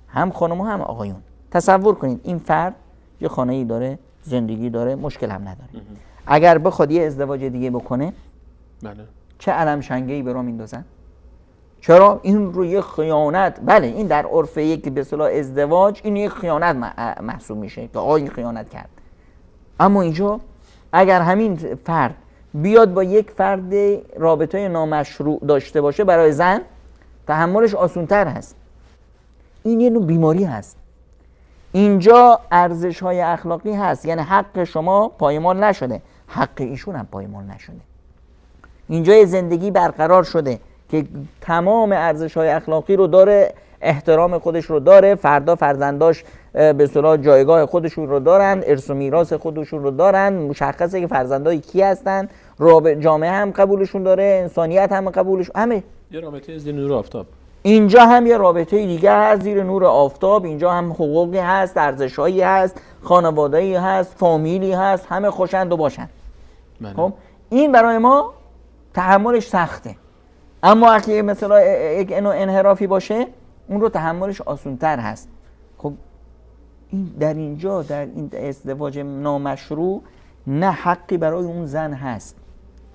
هم خانم‌ها هم آقایون. تصور کنید این فرد یه خانه‌ای داره، زندگی داره، مشکل هم نداره. اگر بخواد یه ازدواج دیگه بکنه، بله، چه علم شنگه‌ای به راه میندازن؟ چرا؟ این رو یه خیانت، بله این در عرف یک به اصطلاح ازدواج این یک خیانت محسوب میشه که آقا این خیانت کرد. اما اینجا اگر همین فرد بیاد با یک فرد رابطه نامشروع داشته باشه، برای زن تحملش آسان‌تر هست. این یه نوع بیماری هست. اینجا ارزش‌های اخلاقی هست، یعنی حق شما پایمال نشده، حق ایشون هم پایمال نشده. اینجا یه زندگی برقرار شده که تمام ارزش‌های اخلاقی رو داره، احترام خودش رو داره، فردا فرزنداش به اصطلاح جایگاه خودشون رو دارن، ارث و میراث خودشون رو دارن، مشخصه که فرزندای کی هستن، جامعه هم قبولشون داره، انسانیت هم قبولش، همه یه رابطه زیر نور آفتاب. اینجا هم یه رابطه دیگه هست زیر نور آفتاب، اینجا هم حقوقی هست، ارزش‌هایی هست، خانواده‌ای هست، فامیلی هست، همه خوشند و باشند. خب این برای ما تحملش سخته، اما اگه مثلا یک نوع انحرافی باشه اون رو تحملش آسان‌تر هست. خب این در اینجا در این ازدواج نامشروع نه حقی برای اون زن هست،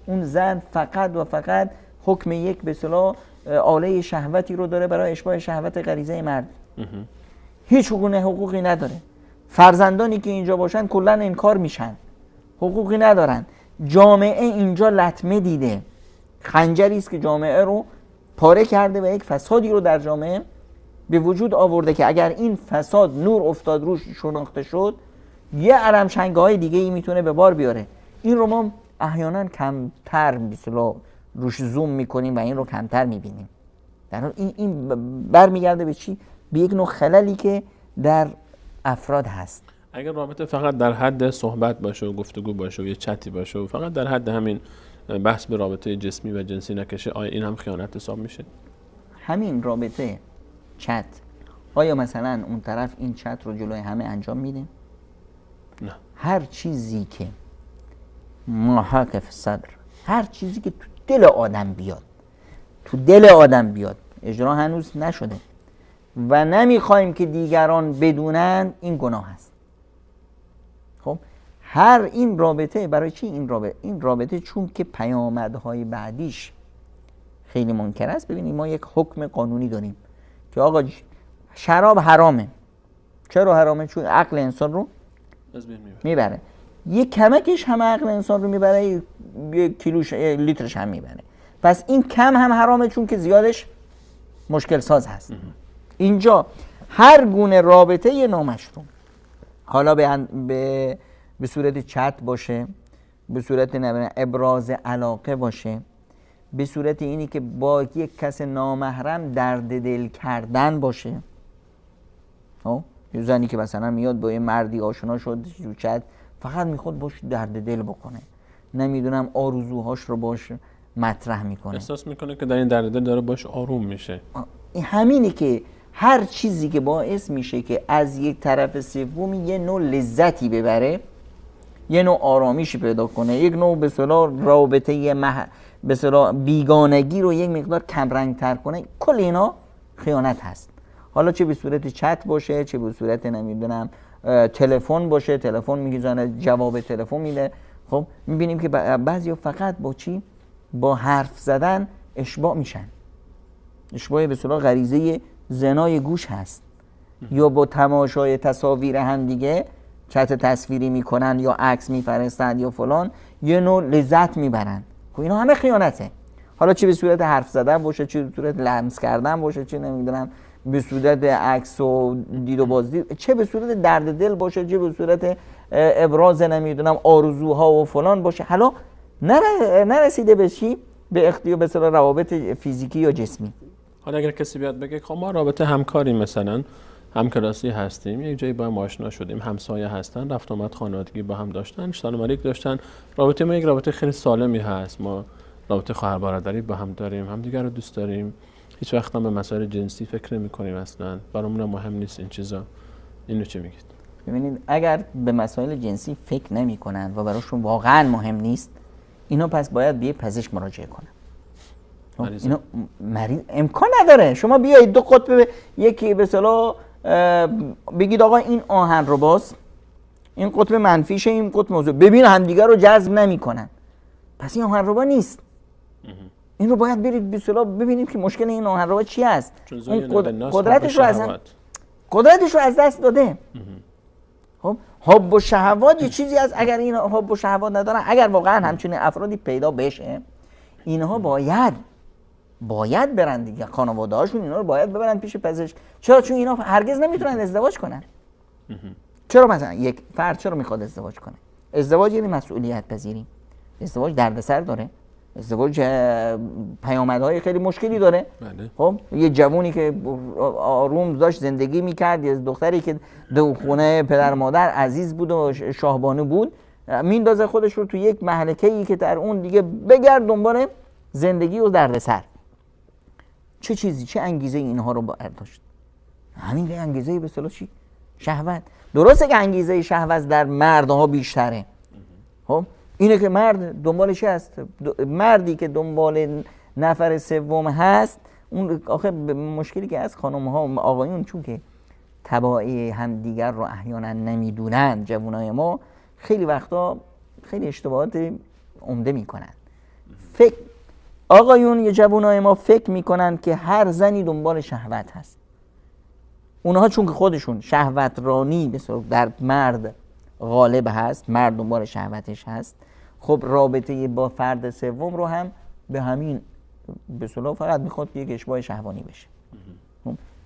اون زن فقط و فقط حکم یک به اصطلاح آله شهوتی رو داره برای اشباع شهوت غریزه مرد، هیچ حقوقی نداره. فرزندانی که اینجا باشن کلا انکار میشن، حقوقی ندارن. جامعه اینجا لطمه دیده، خنجری است که جامعه رو پاره کرده و یک فسادی رو در جامعه به وجود آورده که اگر این فساد نور افتاد روش، شناخته شد، یه علم شنگهای دیگه ای میتونه به بار بیاره. این رو ما احیانا کمتر مثلا روش زوم میکنیم و این رو کمتر میبینیم. در حال این برمیگرده به چی؟ به یک نوع خللی که در افراد هست. اگر رابطه فقط در حد صحبت باشه و گفتگو باشه و یه چتی باشه و فقط در حد همین بحث به رابطه جسمی و جنسی نکشه، آیا این هم خیانت حساب میشه؟ همین رابطه چت، آیا مثلا اون طرف این چت رو جلوی همه انجام میده؟ نه. هر چیزی که محاق فی صدر، هر چیزی که تو دل آدم بیاد، تو دل آدم بیاد، اجرا هنوز نشده و نمیخوایم که دیگران بدونن، این گناه هست. خب هر این رابطه، برای چی این رابطه چون که پیامدهای بعدیش خیلی منکر است. ببینید ما یک حکم قانونی داریم که آقا شراب حرامه. چرا حرامه؟ چون عقل انسان رو میبره. یک کمکش هم عقل انسان رو میبره، یک کیلوش لیترش هم میبره. پس این کم هم حرامه چون که زیادش مشکل ساز هست. اینجا هر گونه رابطه نامشروع، حالا به صورت چت باشه، به صورت ابراز علاقه باشه، به صورت اینی که با یک کس نامحرم درد دل کردن باشه. یه زنی که مثلا میاد با یه مردی آشنا شد تو چت، فقط میخواد باش درد دل بکنه، نمیدونم آرزوهاش رو باش مطرح میکنه، احساس میکنه که در این درد دل داره باش آروم میشه. همینی که هر چیزی که باعث میشه که از یک طرف سومی یه نوع لذتی ببره، یه نوع آرامیشی پیدا کنه، یک نوع به اصطلاح رابطه به اصطلاح بیگانگی رو یک مقدار کمرنگ تر کنه، کل اینا خیانت هست. حالا چه به صورت چت باشه، چه به صورت نمیدونم تلفن باشه، تلفن میگیزنه جواب تلفن میده. خب میبینیم که بعضیا فقط با چی؟ با حرف زدن اشباع میشن. اشباع به اصطلاح غریزه زنای گوش هست. یا با تماشای تصاویر هم دیگه چت تصویری میکنن یا عکس میفرستن یا فلان، یه نوع لذت میبرن. خب اینا همه خیانته. حالا چه به صورت حرف زدن باشه، چه به صورت لمس کردن باشه، چه نمیدونم به صورت عکس و دید و بازدید، چه به صورت درد دل باشه، چه به صورت ابراز نمیدونم آرزوها و فلان باشه. حالا نرسیده به چی؟ به اختیار به اصطلاح روابط فیزیکی یا جسمی. حالا اگر کسی بیاد بگه خب ما رابطه همکاری مثلا همکلاسی هستیم، یک جایی با هم آشنا شدیم، همسایه هستن، رفت آمد خانوادگی با هم داشتن، سال مریک داشتن، رابطه ما یک رابطه خیلی سالمی هست، ما رابطه خواهر برادری با هم داریم، همدیگر رو دوست داریم، هیچ وقت هم به مسائل جنسی فکر نمی‌کنیم، اصلا برامون مهم نیست این چیزا. اینو چه میگید؟ ببینید اگر به مسائل جنسی فکر نمی‌کنن و براشون واقعا مهم نیست، اینا پس باید به پزشک مراجعه کنن. اینا مریض امکان نداره شما بیایید دو قطب یکی به اصطلاح بگید آقا این آهن رو باز، این قطب منفیشه، این قطب موضوع، ببین همدیگه رو جذب نمی‌کنن، پس این آهن رو نیست. این رو باید برید به اصطلاح ببینید که مشکل این آهن رو چی است. قدرتش رو از دست داده. خب حب و شهوات یه چیزی از، اگر این حب و شهوات ندارن، اگر واقعا همچین افرادی پیدا بشه، اینها باید برن دیگه، خانواده هاشون اینا رو باید ببرن پیش پزشک. چرا؟ چون اینا هرگز نمیتونن ازدواج کنن. چرا مثلا یک فرد چرا میخواد ازدواج کنه؟ ازدواج یعنی مسئولیت پذیری. ازدواج دردسر داره. ازدواج پیامدهای خیلی مشکلی داره. خب یه جوونی که آروم داشت زندگی میکرد، یه دختری که دو خونه پدر مادر عزیز بود و شاهبانو بود، میندازه خودش رو تو یک مهلکه‌ای که در اون دیگه بگرد دنبال زندگی و دردسر. چه چیزی، چه انگیزه اینها رو باید داشت؟ همین انگیزه به اصطلاح چی؟ شهوت. درسته که انگیزه شهوت در مردها بیشتره. خب اینه که مرد دنبال چی هست؟ مردی که دنبال نفر سوم هست، اون آخه مشکلی که از خانم ها و آقایون چون که تبعی همدیگر رو احیانا نمیدونن، جوانای ما خیلی وقتا خیلی اشتباهات عمده میکنن. آقایون یا جوانای ما فکر میکنن که هر زنی دنبال شهوت هست. اونها چون که خودشون شهوت رانی در مرد غالب هست، مرد دنبال شهوتش هست، خب رابطه با فرد سوم رو هم به همین به اصطلاح فقط میخواد که یک اشباع شهوانی بشه.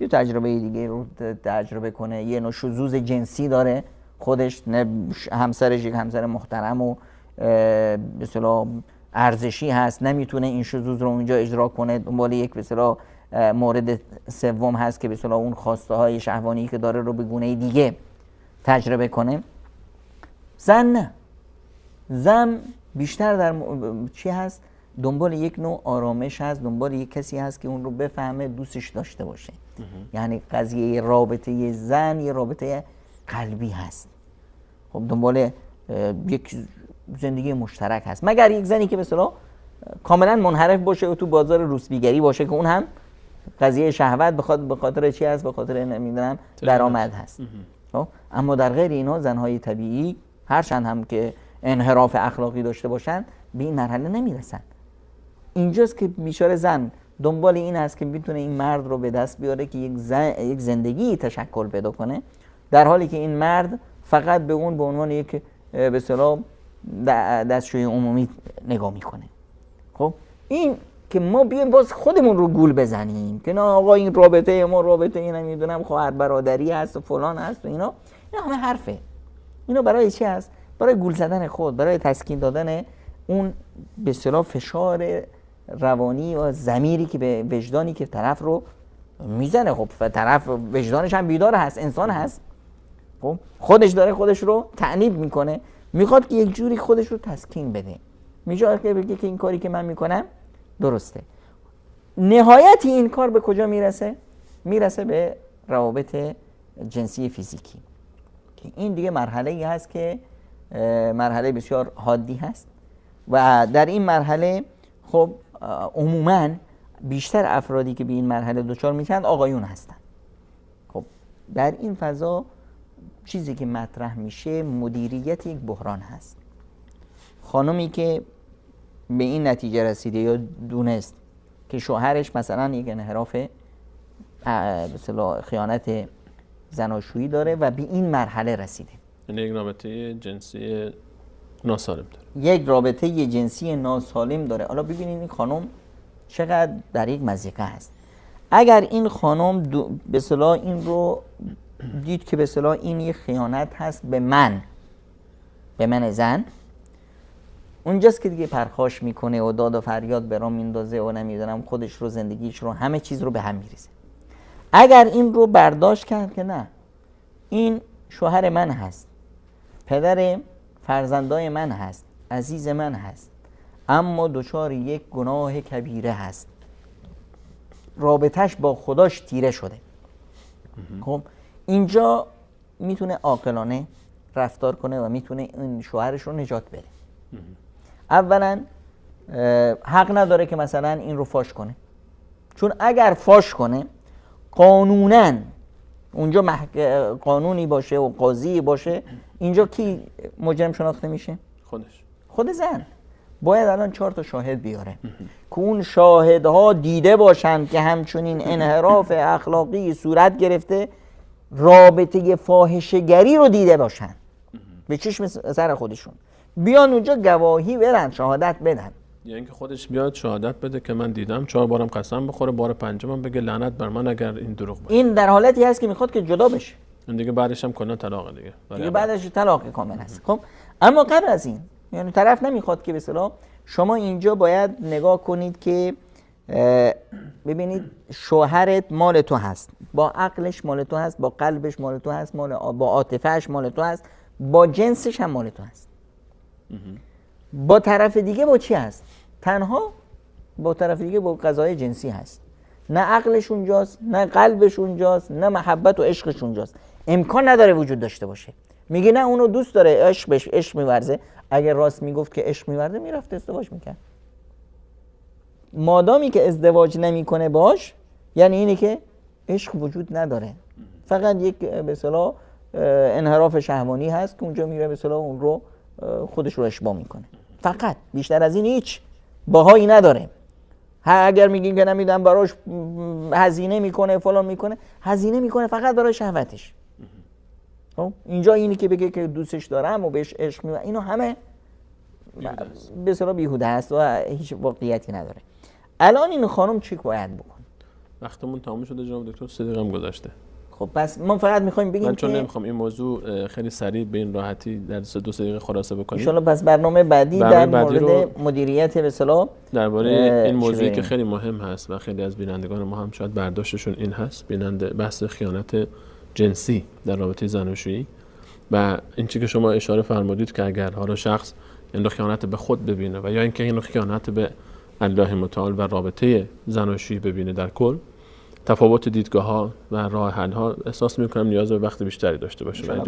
یه تجربه دیگه رو تجربه کنه، یه نوع شذوذ جنسی داره خودش، نه همسرش یک همسر محترم و به اصطلاح ارزشی هست، نمیتونه این شذوذ رو اونجا اجرا کنه، دنبال یک به اصطلاح مورد سوم هست که به اصطلاح اون خواسته های شهوانی که داره رو به گونه دیگه تجربه کنه. زن نه، زن بیشتر در چی هست؟ دنبال یک نوع آرامش هست، دنبال یک کسی هست که اون رو بفهمه، دوستش داشته باشه. یعنی قضیه رابطه زن یه رابطه قلبی هست. خب دنبال یک زندگی مشترک هست، مگر یک زنی که به اصطلاح کاملا منحرف باشه و تو بازار روسبیگری باشه که اون هم قضیه شهوت به خاطر چی هست؟ به خاطر نمیدونم درآمد هست. اما در غیر اینا زنهای طبیعی هرچند هم که انحراف اخلاقی داشته باشن به این مرحله نمیرسن. اینجاست که بیچاره زن دنبال این هست که بتونه این مرد رو به دست بیاره که یک زندگی تشکل پیدا کنه، در حالی که این مرد فقط به اون به عنوان یک به اصطلاح دستشوی عمومی نگاه میکنه. خب این که ما بیایم باز خودمون رو گول بزنیم که نه آقا این رابطه ما رابطه این نمیدونم خواهر برادری هست و فلان هست و اینا همه حرفه. اینا برای چی هست؟ برای گول زدن خود، برای تسکین دادن اون به اصطلاح فشار روانی و ضمیری که به وجدانی که طرف رو میزنه. خب طرف وجدانش هم بیدار هست، انسان هست، خب خودش داره خودش رو تأنیب میکنه، میخواد که یک جوری خودش رو تسکین بده، میشه که بگه که این کاری که من میکنم درسته. نهایت این کار به کجا میرسه؟ میرسه به روابط جنسی فیزیکی که این دیگه مرحله ای هست که مرحله بسیار حادی هست و در این مرحله خب عموماً بیشتر افرادی که به این مرحله دچار میشن آقایون هستن. خب در این فضا چیزی که مطرح میشه مدیریت یک بحران هست. خانمی که به این نتیجه رسیده یا دونست که شوهرش مثلا یک انحراف به اصطلاح خیانت زناشویی داره و به این مرحله رسیده، یعنی یک رابطه جنسی ناسالم داره، یک رابطه جنسی ناسالم داره. حالا ببینید این خانم چقدر در یک مضیقه هست. اگر این خانم به اصطلاح این رو دید که به اصطلاح این یک خیانت هست به من زن، اونجاست که دیگه پرخاش میکنه و داد و فریاد برام میندازه و نمیدونم خودش رو زندگیش رو همه چیز رو به هم میریزه. اگر این رو برداشت کرد که نه این شوهر من هست، پدر فرزندای من هست، عزیز من هست، اما دچار یک گناه کبیره هست، رابطش با خداش تیره شده، خب اینجا میتونه عاقلانه رفتار کنه و میتونه این شوهرش رو نجات بده. اولا حق نداره که مثلا این رو فاش کنه، چون اگر فاش کنه قانونا اونجا قانونی باشه و قاضی باشه، اینجا کی مجرم شناخته میشه؟ خود زن. باید الان 4 تا شاهد بیاره که اون شاهدها دیده باشند که همچنین انحراف اخلاقی صورت گرفته، رابطه فاحشه‌گری رو دیده باشند به چشم سر خودشون، بیان اونجا گواهی بدن، شهادت بدن. یعنی اینکه خودش بیاد شهادت بده که من دیدم، 4 بارم قسم بخوره، بار پنجمم بگه لعنت بر من اگر این دروغ باشه. این در حالتی هست که میخواد که جدا بشه، این دیگه بعدش هم کلا طلاق دیگه بعدش طلاق کامل هست. خب اما قبل از این یعنی طرف نمیخواد که به اصطلاح شما اینجا باید نگاه کنید که ببینید شوهرت مال تو هست، با عقلش مال تو هست، با قلبش مال تو هست، با عاطفه‌اش مال تو هست، با جنسش هم مال تو هست. با طرف دیگه با چی هست؟ تنها با طرف دیگه با قضای جنسی هست. نه عقلش اونجاست، نه قلبش اونجاست، نه محبت و عشقش اونجاست. امکان نداره وجود داشته باشه. میگه نه اونو دوست داره، عشق میورزه. اگر راست میگفت که عشق میورزه میرفت ازدواج میکرد. مادامی که ازدواج نمیکنه باش، یعنی اینه که عشق وجود نداره، فقط یک به اصطلاح انحراف شهوانی هست که اونجا میره به اصطلاح اون رو خودش رو اشباع میکنه. فقط بیشتر از این هیچ باهایی نداره. اگر میگیم که نمیدونم براش هزینه میکنه فلان میکنه، هزینه میکنه فقط برای شهوتش. اینجا اینی که بگه که دوستش دارم و بهش عشق می‌ورزم، اینو همه به اصطلاح بیهوده است و هیچ واقعیتی نداره. الان این خانم چی باید بکنه؟ وقتمون تمام شده جناب دکتر، 3 دقیقه هم گذشته. خب پس ما فقط میخوایم بگیم من چون نمیخوام این موضوع خیلی سریع به این راحتی در 2 دقیقه خلاصه بکنیم، ان شاءالله پس برنامه بعدی در مورد مدیریت به اصطلاح درباره این موضوعی که خیلی مهم هست و خیلی از بینندگان ما هم شاید برداشتشون این هست، بحث خیانت جنسی در رابطه زناشویی و این چیزی که شما اشاره فرمودید که اگر حالا شخص این خیانت به خود ببینه و یا اینکه این خیانت به الله متعال و رابطه زناشویی ببینه در کل، تفاوت دیدگاه ها و راه حل ها، احساس میکنم نیاز به وقت بیشتری داشته باشه.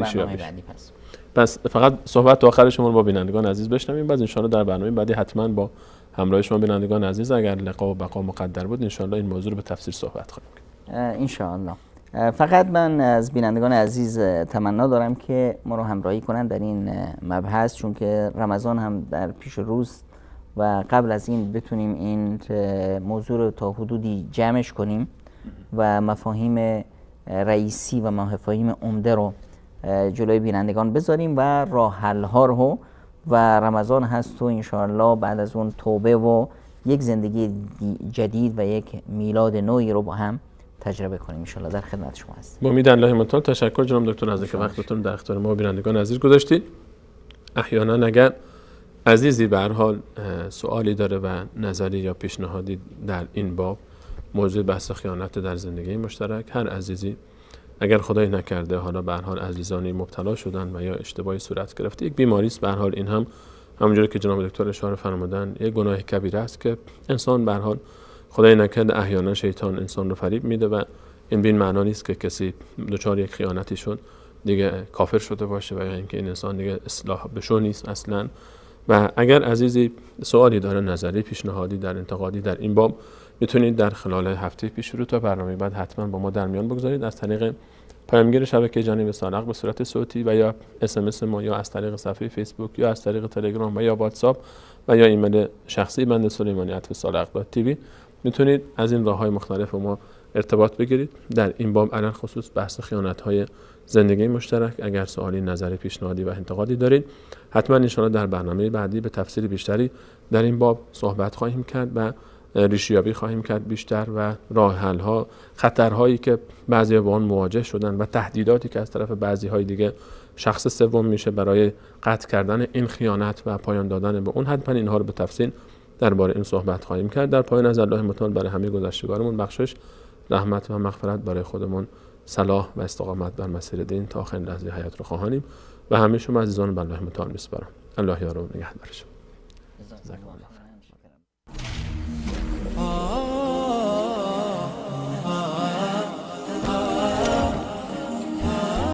پس فقط صحبت آخر شما رو با بینندگان عزیز بشنویم، بعد ان شاء الله در برنامه بعدی حتما با همراه شما بینندگان عزیز، اگر لقا و بقا مقدر بود، ان شاء الله این موضوع رو به تفصیل صحبت خواهیم کرد ان شاء الله. فقط من از بینندگان عزیز تمنا دارم که ما رو همراهی کنن در این مبحث، چون که رمضان هم در پیش روز و قبل از این بتونیم این موضوع رو تا حدودی جمعش کنیم و مفاهیم رئیسی و مفاهیم عمده رو جلوی بینندگان بذاریم و راه حل ها رو، و رمضان هست و انشاءالله بعد از اون توبه و یک زندگی جدید و یک میلاد نوعی رو با هم تجربه کنیم. انشاءالله در خدمت شما هستیم. با امید الله متعال. تشکر جناب دکتر از اینکه وقتتون در اختیار ما بینندگان عزیز گذاشتید. احیانا اگر عزیزی به هر حال سوالی داره و نظری یا پیشنهادی در این باب، موضوع بحث خیانت در زندگی مشترک، هر عزیزی اگر خدای نکرده حالا به هر حال عزیزانی مبتلا شدن و یا اشتباهی صورت گرفته، یک بیماری است به هر حال. این هم همونجوری که جناب دکتر اشاره فرمودن یک گناه کبیره است که انسان به هر حال خدای نکرده احیانا شیطان انسان رو فریب میده و این به این معنا نیست که کسی دچار یک خیانتی شد دیگه کافر شده باشه و یا اینکه این انسان دیگه اصلاح بشو نیست اصلا. و اگر عزیزی سوالی داره، نظری، پیشنهادی در انتقادی در این باب، میتونید در خلال هفته پیش رو تا برنامه بعد حتما با ما در میان بگذارید از طریق پیامگیر شبکه جانب سالق به صورت صوتی و یا SMS ما، یا از طریق صفحه فیسبوک، یا از طریق تلگرام و یا واتساپ و یا ایمیل شخصی بنده سلیمانی@salaq.tv. میتونید از این راه‌های مختلف ما ارتباط بگیرید. در این باب علل خصوص بحث خیانت‌های زندگی مشترک، اگر سوالی، نظری، پیشنهادی و انتقادی دارید، حتما ان شاءالله در برنامه بعدی به تفصیل بیشتری در این باب صحبت خواهیم کرد و ریشه‌یابی خواهیم کرد بیشتر و راه حل‌ها، خطرهایی که بعضی با آن مواجه شدن و تهدیداتی که از طرف بعضی‌های دیگه شخص سوم میشه برای قطع کردن این خیانت و پایان دادن به اون، حتما اینها رو به تفصیل درباره این صحبت خواهیم کرد. در پایان از الله متعال برای همه گذشتگارمون بخشش، رحمت و مغفرت، برای خودمون صلاح و استقامت بر مسیر دین تا آخرین لحظه حیات رو خواهانیم و همه شما عزیزان به الله متعال میسپارم. الله یار و نگهدار شما.